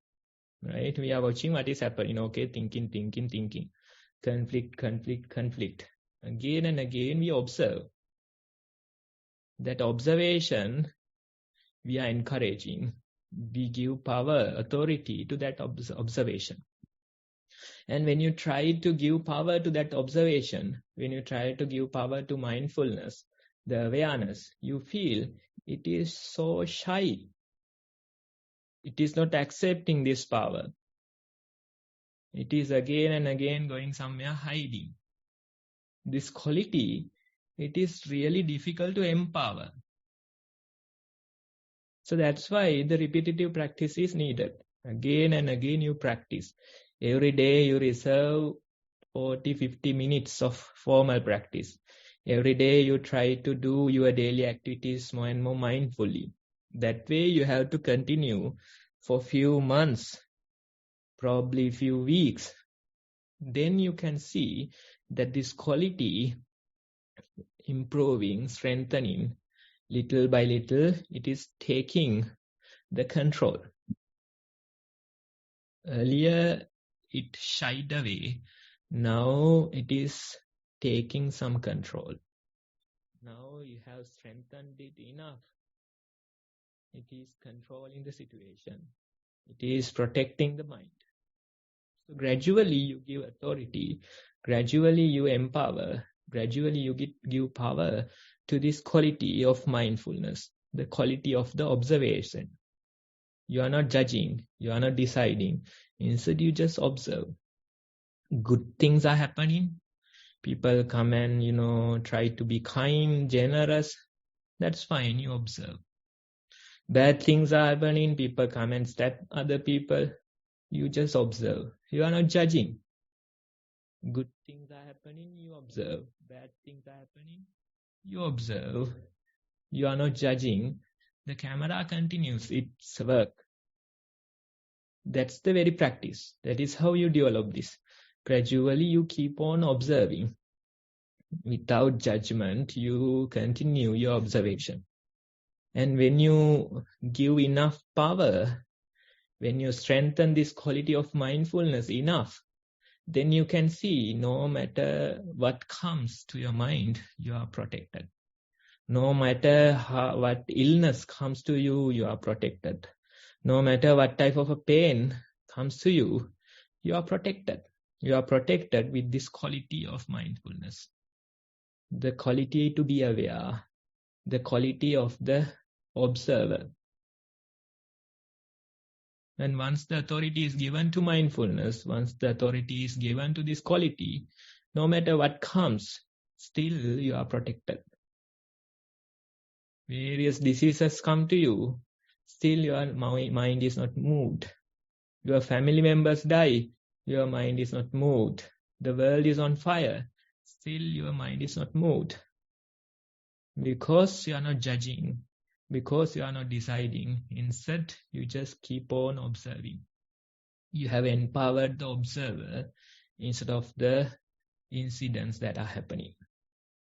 Right? We are watching what is happening. Okay, thinking. Conflict. Again and again we observe. That observation we are encouraging. We give power, authority to that observation. And when you try to give power to that observation, when you try to give power to mindfulness, the awareness, you feel it is so shy. It is not accepting this power. It is again and again going somewhere hiding. This quality, it is really difficult to empower. So that's why the repetitive practice is needed. Again and again you practice. Every day you reserve 40-50 minutes of formal practice. Every day you try to do your daily activities more and more mindfully. That way you have to continue for few months, probably few weeks. Then you can see that this quality improving, strengthening, little by little, it is taking the control. Earlier, it shied away. Now, it is taking some control. Now, you have strengthened it enough. It is controlling the situation. It is protecting the mind. So gradually you give authority, gradually you empower, gradually you give power to this quality of mindfulness, the quality of the observation. You are not judging, you are not deciding. Instead, you just observe. Good things are happening. People come and, try to be kind, generous. That's fine, you observe. Bad things are happening. People come and stab other people. You just observe. You are not judging. Good things are happening, you observe. Bad things are happening, you observe. You are not judging. The camera continues its work. That's the very practice. That is how you develop this. Gradually, you keep on observing. Without judgment, you continue your observation. And when you give enough power, when you strengthen this quality of mindfulness enough, then you can see no matter what comes to your mind, you are protected. No matter what illness comes to you, you are protected. No matter what type of a pain comes to you, you are protected. You are protected with this quality of mindfulness. The quality to be aware, the quality of the observer. And once the authority is given to mindfulness, once the authority is given to this quality, no matter what comes, still you are protected. Various diseases come to you, still your mind is not moved. Your family members die, your mind is not moved. The world is on fire, still your mind is not moved. Because you are not judging, because you are not deciding, instead you just keep on observing. You have empowered the observer instead of the incidents that are happening,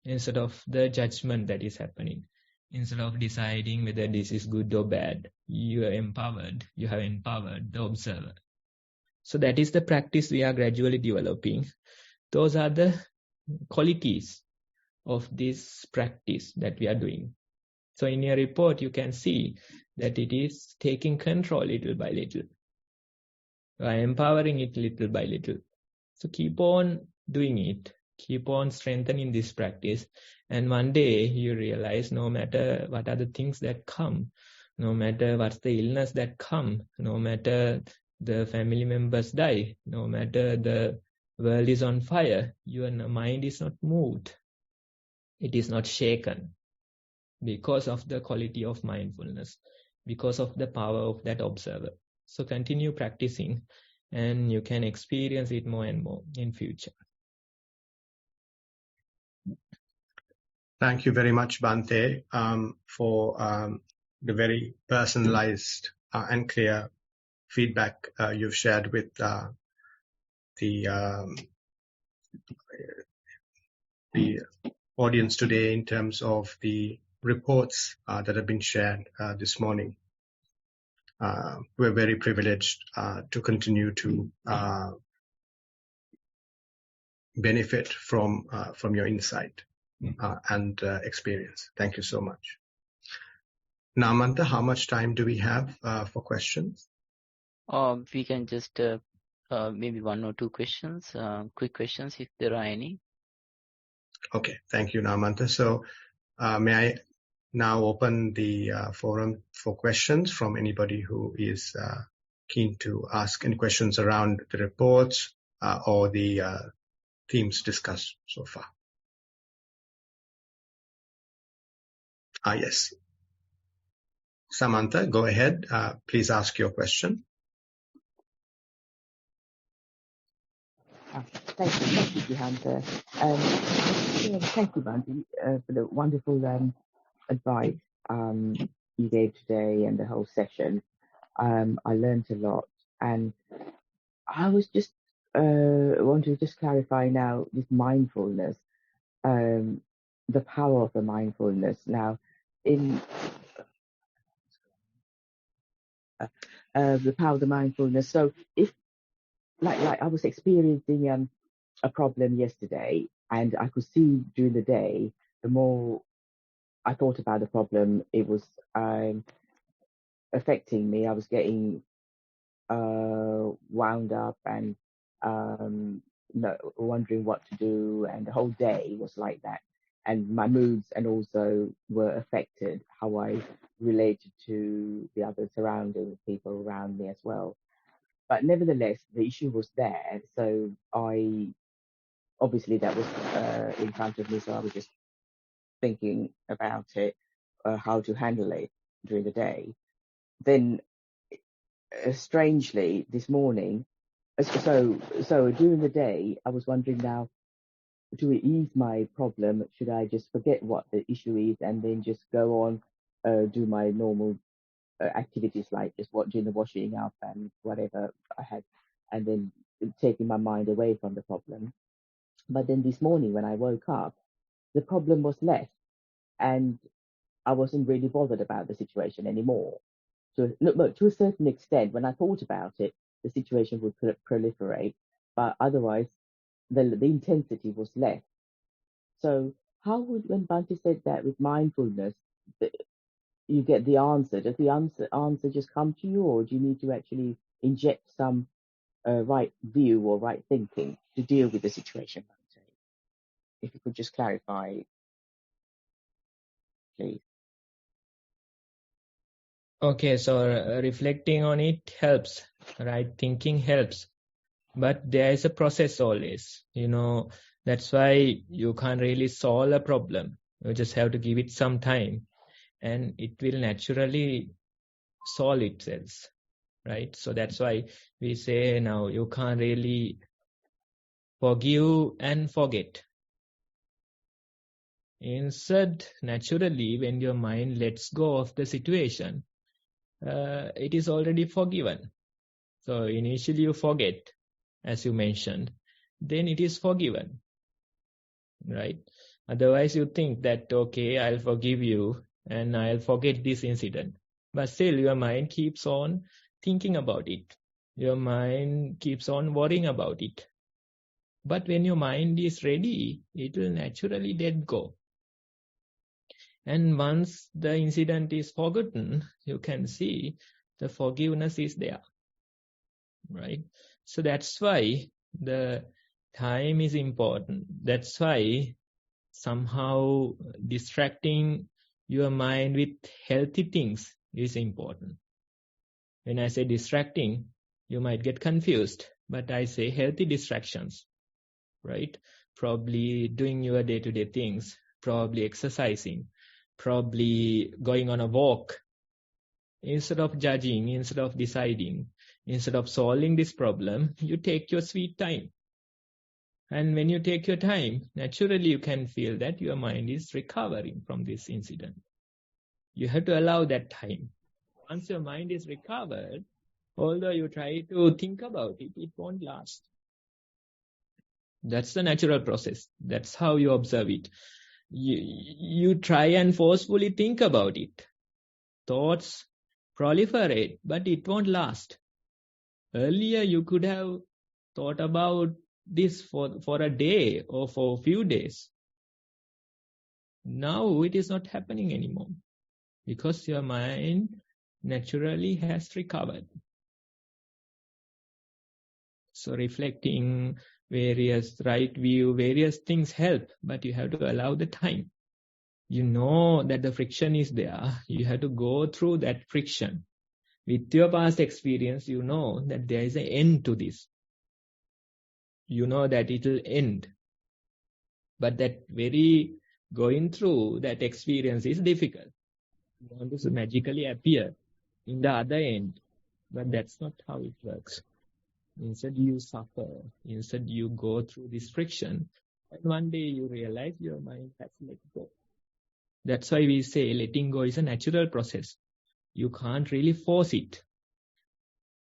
instead of the judgment that is happening. Instead of deciding whether this is good or bad, you have empowered the observer. So that is the practice we are gradually developing. Those are the qualities of this practice that we are doing. So in your report, you can see that it is taking control little by little. You are empowering it little by little. So keep on doing it. Keep on strengthening this practice. And one day you realize no matter what are the things that come, no matter what's the illness that come, no matter the family members die, no matter the world is on fire, your mind is not moved. It is not shaken because of the quality of mindfulness, because of the power of that observer. So continue practicing and you can experience it more and more in future. Thank you very much, Bhante, for the very personalized and clear feedback you've shared with the audience today in terms of the reports that have been shared this morning. We're very privileged to continue to benefit from your insight and experience. Thank you so much. Now, Mantha, how much time do we have for questions? We can just maybe one or two questions, quick questions if there are any. Okay, thank you, Namanta. So may I now open the forum for questions from anybody who is keen to ask any questions around the reports or the themes discussed so far. Yes. Samantha, go ahead. Please ask your question. Thank you, Jihanta. Thank you, Bhante, for the wonderful advice you gave today and the whole session. I learned a lot, and I was just want to just clarify now this mindfulness, the power of the mindfulness. Now, in the power of the mindfulness. So, if like I was experiencing a problem yesterday, and I could see during the day, the more I thought about the problem, it was affecting me. I was getting wound up and wondering what to do, and the whole day was like that. And my moods and also were affected how I related to the other surroundings, people around me as well. But nevertheless, the issue was there. So obviously that was in front of me. So I was just thinking about it, how to handle it during the day. Then strangely this morning, so during the day, I was wondering now, to ease my problem, should I just forget what the issue is and then just go on, do my normal activities like just doing the washing up and whatever I had, and then taking my mind away from the problem. But then this morning when I woke up, the problem was less, and I wasn't really bothered about the situation anymore. To a certain extent, when I thought about it, the situation would proliferate, but otherwise the intensity was less. So how would, when Bhante said that with mindfulness, you get the answer, does the answer just come to you, or do you need to actually inject some right view or right thinking to deal with the situation, Bhante? If you could just clarify, please. Okay, so reflecting on it helps, right? Thinking helps. But there is a process always, that's why you can't really solve a problem. You just have to give it some time and it will naturally solve itself, right? So that's why we say now you can't really forgive and forget. Instead, naturally, when your mind lets go of the situation, it is already forgiven. So initially you forget, as you mentioned, then it is forgiven, right? Otherwise you think that, okay, I'll forgive you and I'll forget this incident. But still your mind keeps on thinking about it. Your mind keeps on worrying about it. But when your mind is ready, it will naturally let go. And once the incident is forgotten, you can see the forgiveness is there, right? So that's why the time is important. That's why somehow distracting your mind with healthy things is important. When I say distracting, you might get confused, but I say healthy distractions, right? Probably doing your day-to-day things, probably exercising, probably going on a walk. Instead of judging, instead of deciding, instead of solving this problem, you take your sweet time. And when you take your time, naturally you can feel that your mind is recovering from this incident. You have to allow that time. Once your mind is recovered, although you try to think about it, it won't last. That's the natural process. That's how you observe it. You try and forcefully think about it. Thoughts proliferate, but it won't last. Earlier you could have thought about this for a day or for a few days. Now it is not happening anymore because your mind naturally has recovered. So reflecting various right view, various things help, but you have to allow the time. You know that the friction is there. You have to go through that friction. With your past experience, you know that there is an end to this. You know that it will end. But that very going through that experience is difficult. You want to magically appear in the other end. But that's not how it works. Instead, you suffer. Instead, you go through this friction. And one day you realize your mind has let go. That's why we say letting go is a natural process. You can't really force it.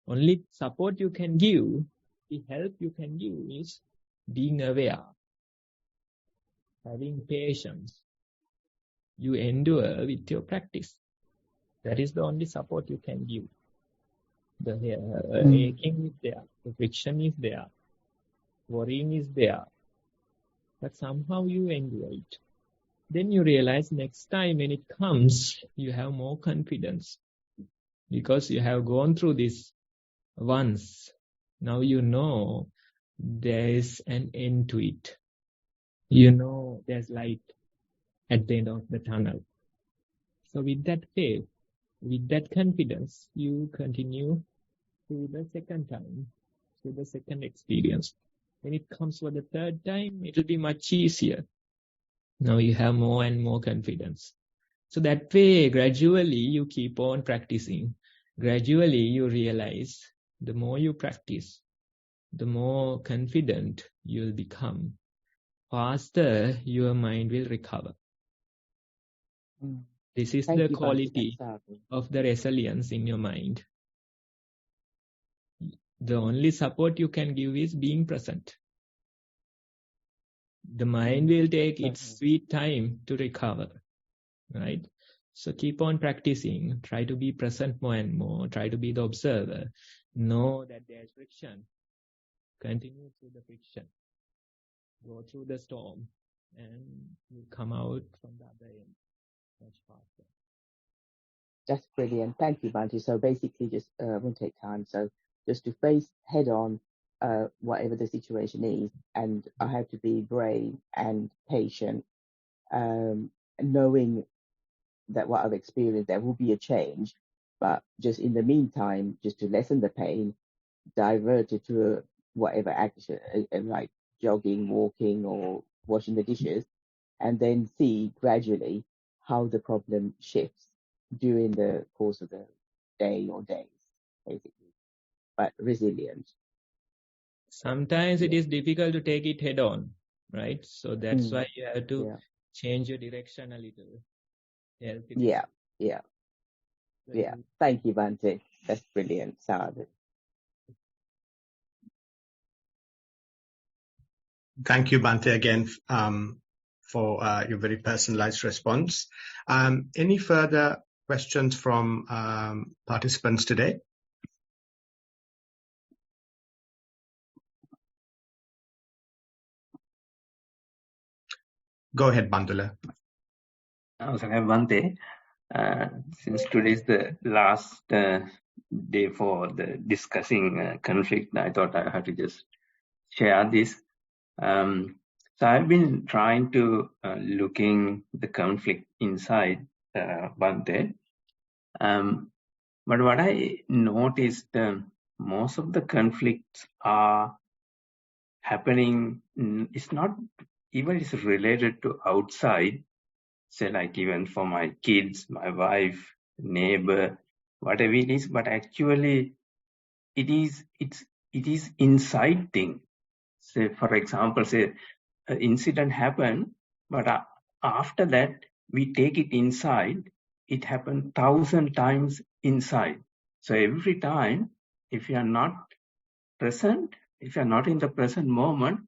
Only support you can give, the help you can give is being aware, having patience. You endure with your practice. That is the only support you can give. The aching is there, the friction is there, worrying is there, but somehow you endure it. Then you realize next time when it comes, you have more confidence because you have gone through this once. Now you know there is an end to it. You know there's light at the end of the tunnel. So with that faith, with that confidence, you continue to the second time, to the second experience. When it comes for the third time, it will be much easier. Now you have more and more confidence. So that way, gradually, you keep on practicing. Gradually, you realize the more you practice, the more confident you'll become. Faster, your mind will recover. This is the quality of the resilience in your mind. The only support you can give is being present. The mind will take its sweet time to recover, right? So keep on practicing. Try to be present more and more. Try to be the observer. Know that there's friction. Continue through the friction. Go through the storm and you come out from the other end much faster. That's brilliant. Thank you, Bhante. So basically just won't take time. So just to face head on whatever the situation is, and I have to be brave and patient, knowing that what I've experienced, there will be a change, but just in the meantime, just to lessen the pain, divert it to whatever action, like jogging, walking, or washing the dishes, and then see gradually how the problem shifts during the course of the day or days, basically. But resilient. Sometimes it is difficult to take it head on, right? So that's why you have to change your direction a little. Yeah. Thank you, Bhante. That's brilliant. Sadhu. Thank you, Bhante, again for your very personalized response. Any further questions from participants today? Go ahead, Bandula. Bhante, since today is the last day for the discussing conflict, I thought I had to just share this. So I've been trying to looking the conflict inside Bhante. But what I noticed, most of the conflicts are happening, it's not even it's related to outside, say like even for my kids, my wife, neighbor, whatever it is, but actually it is inside thing. Say for example, say an incident happened, but after that we take it inside, it happened 1,000 times inside. So every time, if you are not present, if you are not in the present moment,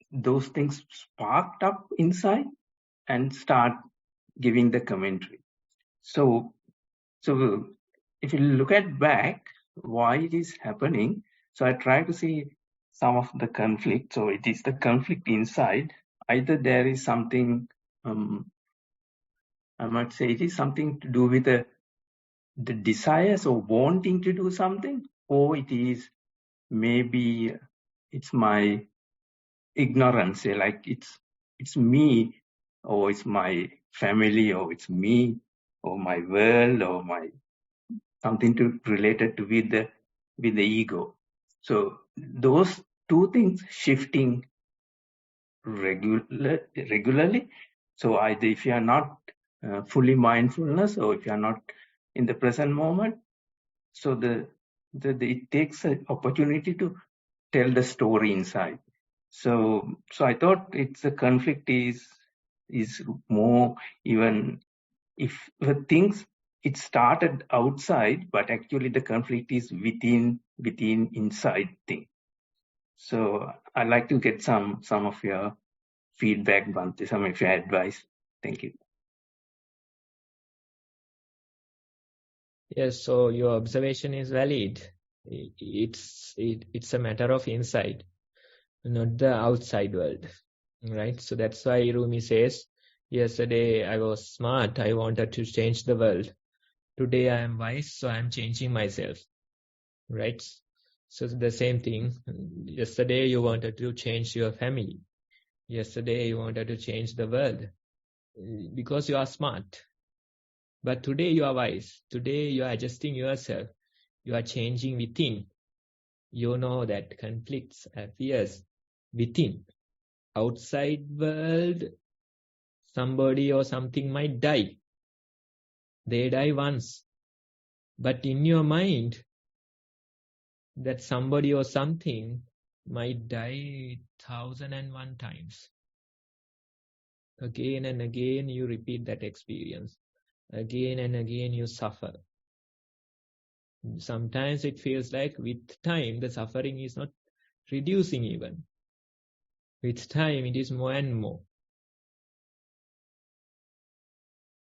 those things sparked up inside and start giving the commentary. So if you look at back, why it is happening, so I try to see some of the conflict. So it is the conflict inside. Either there is something, I might say it is something to do with the desires or wanting to do something, or it is maybe it's my ignorance, say like it's me, or it's my family, or it's me, or my world, or my something to related to with the ego. So those two things shifting regularly. So either if you are not fully mindfulness, or if you are not in the present moment, so it takes an opportunity to tell the story inside. So I thought it's a conflict is more even if the things it started outside, but actually the conflict is within inside thing. So I'd like to get some of your feedback, Bhante, some of your advice. Thank you. Yes, so your observation is valid. It's a matter of inside, not the outside world, right? So that's why Rumi says, yesterday I was smart, I wanted to change the world. Today I am wise, so I am changing myself, right? So it's the same thing. Yesterday you wanted to change your family. Yesterday you wanted to change the world because you are smart. But today you are wise. Today you are adjusting yourself. You are changing within. You know that conflicts appears within. Outside world, somebody or something might die. They die once. But in your mind, that somebody or something might die 1,001 times. Again and again you repeat that experience. Again and again you suffer. Sometimes it feels like with time the suffering is not reducing even. With time it is more and more.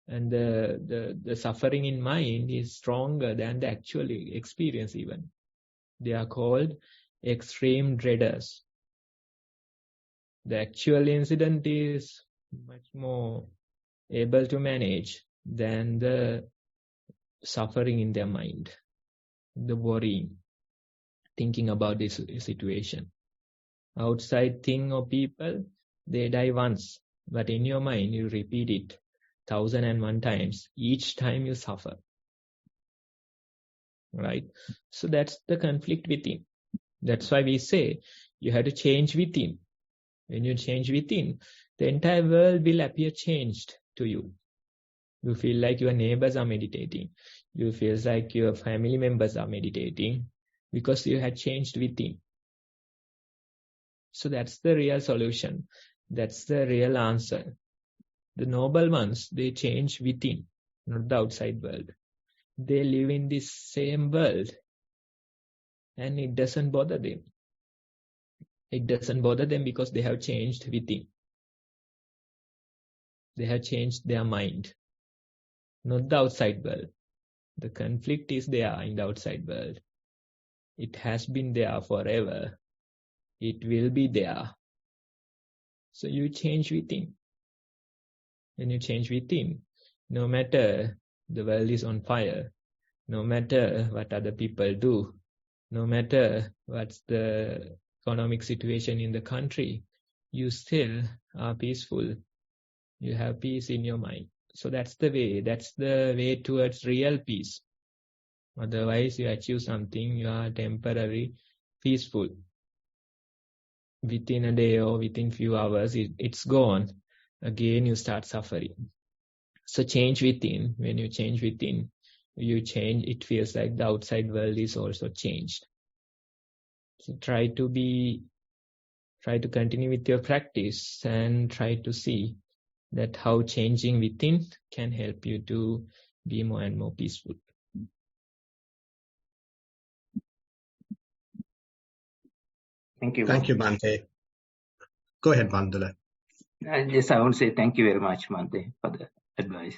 And the suffering in mind is stronger than the actual experience even. They are called extreme dreaders. The actual incident is much more able to manage than the suffering in their mind, the worrying, thinking about this situation. Outside thing or people, they die once, but in your mind you repeat it 1,001 times. Each time you suffer. Right? So that's the conflict within. That's why we say you have to change within. When you change within, the entire world will appear changed to you. You feel like your neighbors are meditating. You feel like your family members are meditating because you had changed within. So that's the real solution. That's the real answer. The noble ones, they change within, not the outside world. They live in this same world and it doesn't bother them. It doesn't bother them because they have changed within. They have changed their mind, not the outside world. The conflict is there in the outside world. It has been there forever. It will be there. So you change within. When you change within, no matter the world is on fire, no matter what other people do, no matter what's the economic situation in the country, you still are peaceful. You have peace in your mind. So that's the way towards real peace. Otherwise, you achieve something, you are temporarily peaceful. Within a day or within few hours, it's gone. Again, you start suffering. So change within. When you change within, you change. It feels like the outside world is also changed. So try to continue with your practice and try to see that how changing within can help you to be more and more peaceful. Thank you. Thank you, Bhante. Go ahead, Bandula. I want to say thank you very much, Bhante, for the advice.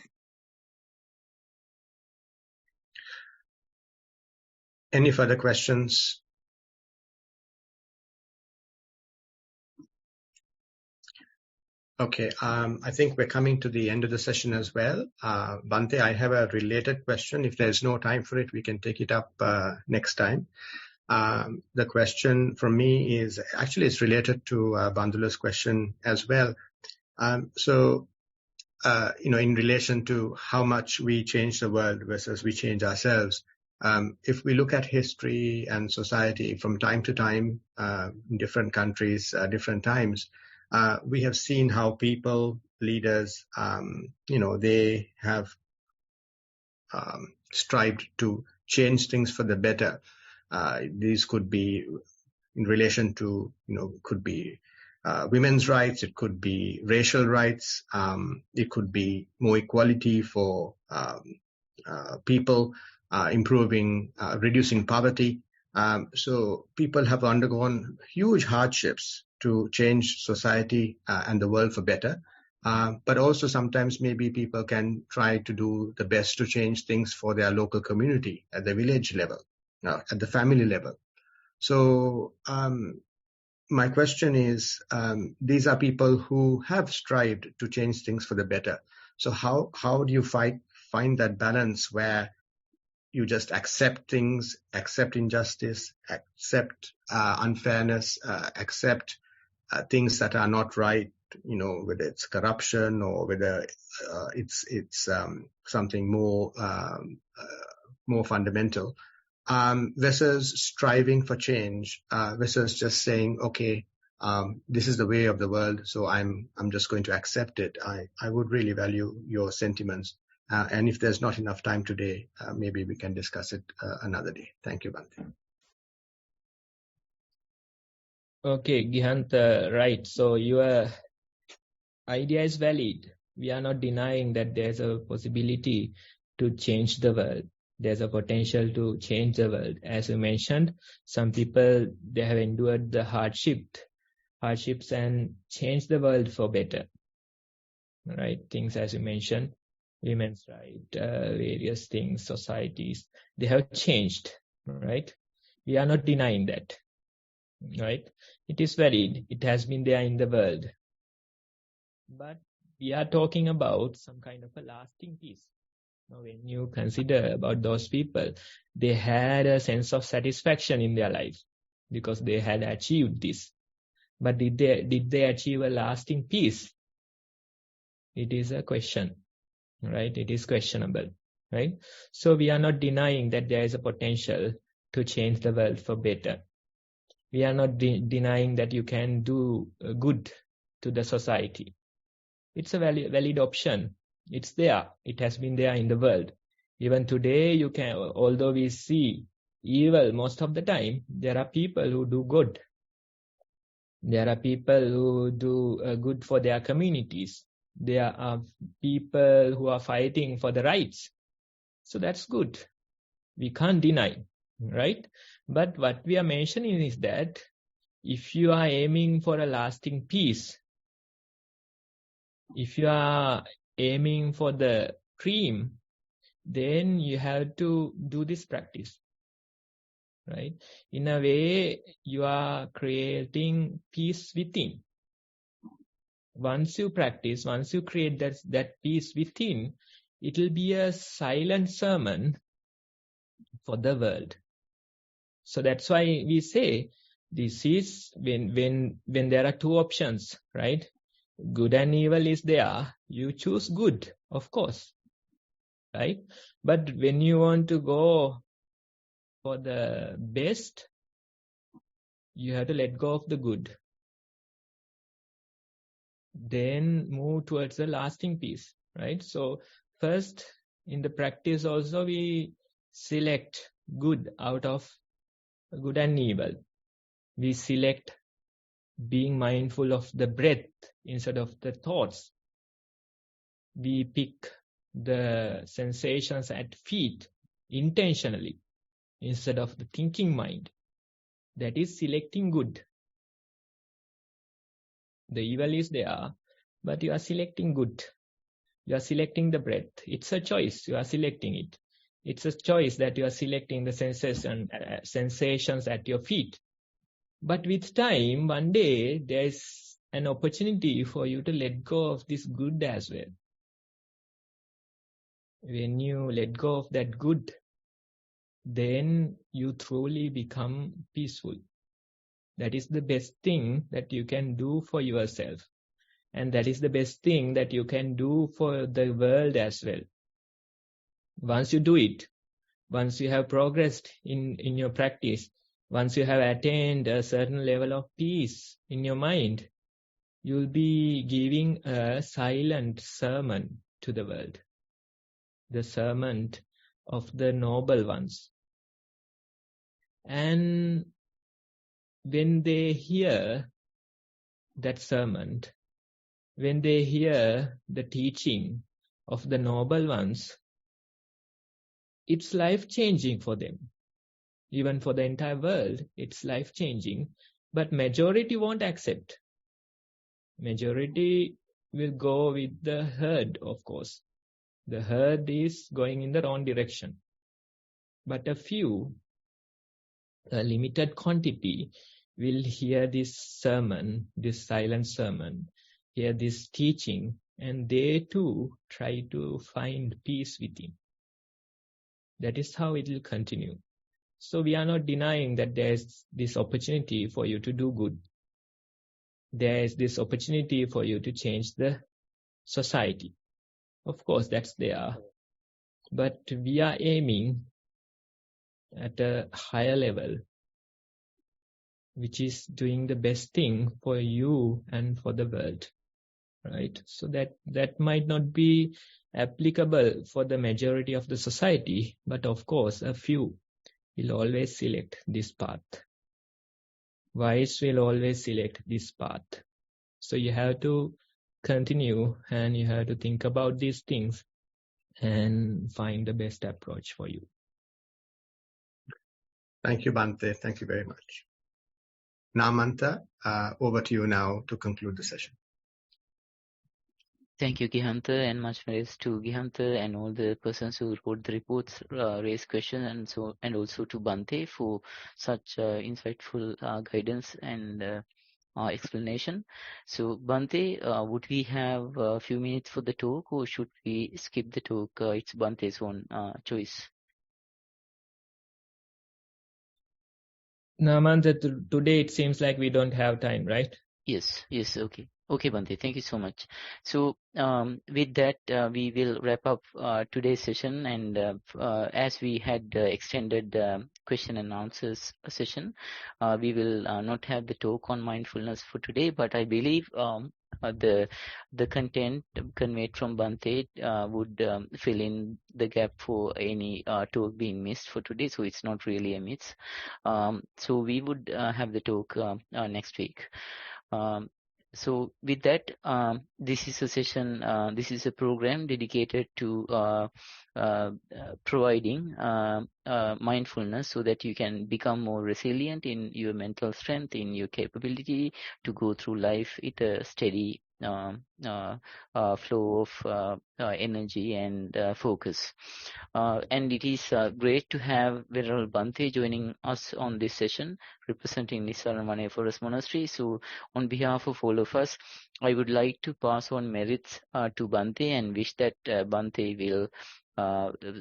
Any further questions? Okay, I think we're coming to the end of the session as well. Bhante, I have a related question. If there's no time for it, we can take it up next time. The question from me is actually it's related to Bandula's question as well. So, in relation to how much we change the world versus we change ourselves, if we look at history and society from time to time, in different countries, different times, we have seen how people, leaders, they have strived to change things for the better. These could be in relation to, could be women's rights, it could be racial rights, it could be more equality for people, improving, reducing poverty. So people have undergone huge hardships to change society and the world for better. But also sometimes maybe people can try to do the best to change things for their local community at the village level, at the family level. So my question is, these are people who have strived to change things for the better. So how do you find that balance where you just accept things, accept injustice, accept unfairness, accept things that are not right, whether it's corruption or whether it's something more fundamental, versus striving for change, versus just saying, okay, this is the way of the world, so I'm just going to accept it. I would really value your sentiments. And if there's not enough time today, maybe we can discuss it another day. Thank you, Bhante. Okay, Gihant, right. So your idea is valid. We are not denying that there's a possibility to change the world. There's a potential to change the world. As you mentioned, some people, they have endured the hardships and changed the world for better. Right? Things, as you mentioned, women's rights, various things, societies, they have changed. Right? We are not denying that. Right? It is valid. It has been there in the world. But we are talking about some kind of a lasting peace. Now, when you consider about those people, they had a sense of satisfaction in their life because they had achieved this. But did they achieve a lasting peace? It is a question, right? It is questionable, right? So we are not denying that there is a potential to change the world for better. We are not denying that you can do good to the society. It's a valid option. It's there. It has been there in the world. Even today, you can, although we see evil most of the time, there are people who do good. There are people who do good for their communities. There are people who are fighting for the rights. So that's good. We can't deny, right? But what we are mentioning is that if you are aiming for a lasting peace, if you are aiming for the dream, then you have to do this practice, right? In a way, you are creating peace within. Once you practice, once you create that peace within, it will be a silent sermon for the world. So that's why we say this is when there are two options, right? Good and evil is there. You choose good, of course, right? But when you want to go for the best, you have to let go of the good. Then move towards the lasting peace, right? So first, in the practice also, we select good out of good and evil. We select being mindful of the breath instead of the thoughts. We pick the sensations at feet intentionally instead of the thinking mind. That is selecting good. The evil is there, but you are selecting good. You are selecting the breath. It's a choice. You are selecting it. It's a choice that you are selecting the sensations at your feet. But with time, one day, there's an opportunity for you to let go of this good as well. When you let go of that good, then you truly become peaceful. That is the best thing that you can do for yourself. And that is the best thing that you can do for the world as well. Once you do it, once you have progressed in your practice, once you have attained a certain level of peace in your mind, you'll be giving a silent sermon to the world. The sermon of the noble ones. And when they hear that sermon, when they hear the teaching of the noble ones, it's life-changing for them. Even for the entire world, it's life-changing. But majority won't accept. Majority will go with the herd, of course. The herd is going in the wrong direction. But a few, a limited quantity, will hear this sermon, this silent sermon, hear this teaching, and they too try to find peace within. That is how it will continue. So we are not denying that there is this opportunity for you to do good. There is this opportunity for you to change the society. Of course, that's there. But we are aiming at a higher level, which is doing the best thing for you and for the world, right? So that might not be applicable for the majority of the society, but of course, a few will always select this path. Wise will always select this path. So you have to continue and you have to think about these things and find the best approach for you. Thank you, Bhante. Thank you very much. Namanta, over to you now to conclude the session. Thank you, Gihanta, and much praise to Gihanta and all the persons who wrote the reports, raised questions, and also to Bhante for such insightful guidance and explanation. So, Bhante, would we have a few minutes for the talk, or should we skip the talk? It's Bhante's own choice. Namanta, today it seems like we don't have time, right? Yes, okay. Okay, Bhante, thank you so much. So, with that, we will wrap up today's session, and as we had extended question and answers session, we will not have the talk on mindfulness for today, but I believe the content conveyed from Bhante would fill in the gap for any talk being missed for today, so it's not really a miss. So we would have the talk next week. So with that, this is a session, this is a program dedicated to providing mindfulness so that you can become more resilient in your mental strength, in your capability to go through life with a steady flow of energy and focus. And it is great to have Veneral Bhante joining us on this session, representing Nissarana Vanaya Forest Monastery. So on behalf of all of us, I would like to pass on merits to Bhante and wish that Bhante will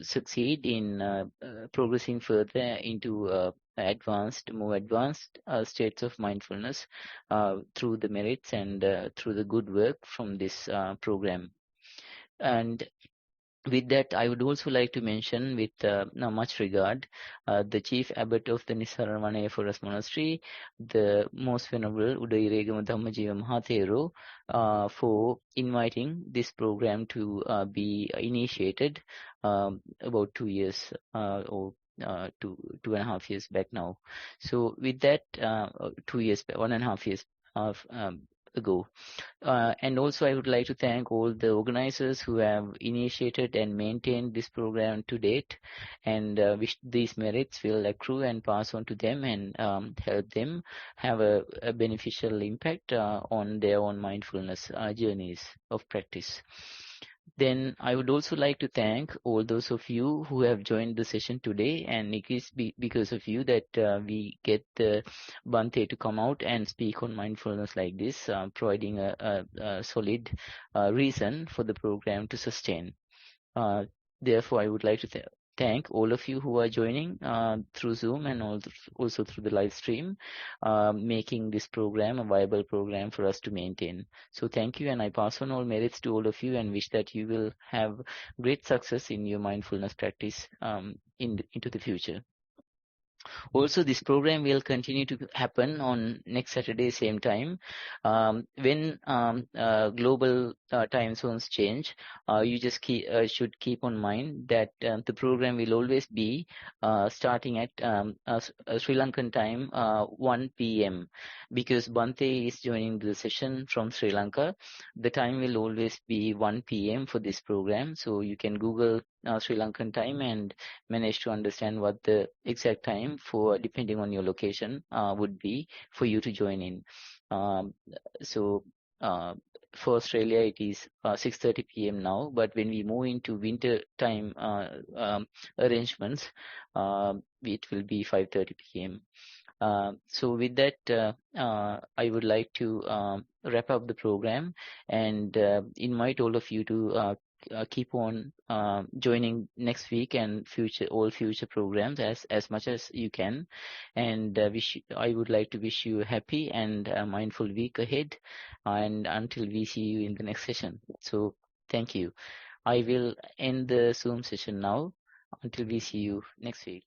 succeed in progressing further into more advanced states of mindfulness through the merits and through the good work from this program. And with that, I would also like to mention with much regard the Chief Abbot of the Nissarana Vanaya Forest Monastery, the Most Venerable Udayiregama Dhammajiva Maha Thero, for inviting this program to be initiated about 2 years or 2.5 years back now. So with that, 2 years, 1.5 years ago. And also I would like to thank all the organizers who have initiated and maintained this program to date, and wish these merits will accrue and pass on to them and help them have a beneficial impact on their own mindfulness journeys of practice. Then I would also like to thank all those of you who have joined the session today, and it is because of you that we get Bhante to come out and speak on mindfulness like this, providing a solid reason for the program to sustain. Therefore, I would like to thank all of you who are joining through Zoom and also through the live stream, making this program a viable program for us to maintain. So thank you, and I pass on all merits to all of you and wish that you will have great success in your mindfulness practice into the future. Also, this program will continue to happen on next Saturday, same time. When global time zones change, you just should keep on mind that the program will always be starting at Sri Lankan time, 1 p.m. because Bhante is joining the session from Sri Lanka. The time will always be 1 p.m. for this program. So you can Google Sri Lankan time and manage to understand what the exact time for, depending on your location, would be for you to join in. So for Australia, it is 6:30 p.m. now, but when we move into winter time arrangements, it will be 5:30 p.m. So with that, I would like to wrap up the program and invite all of you to keep on joining next week and all future programs as much as you can. And I would like to wish you a happy and mindful week ahead. And until we see you in the next session. So thank you. I will end the Zoom session now until we see you next week.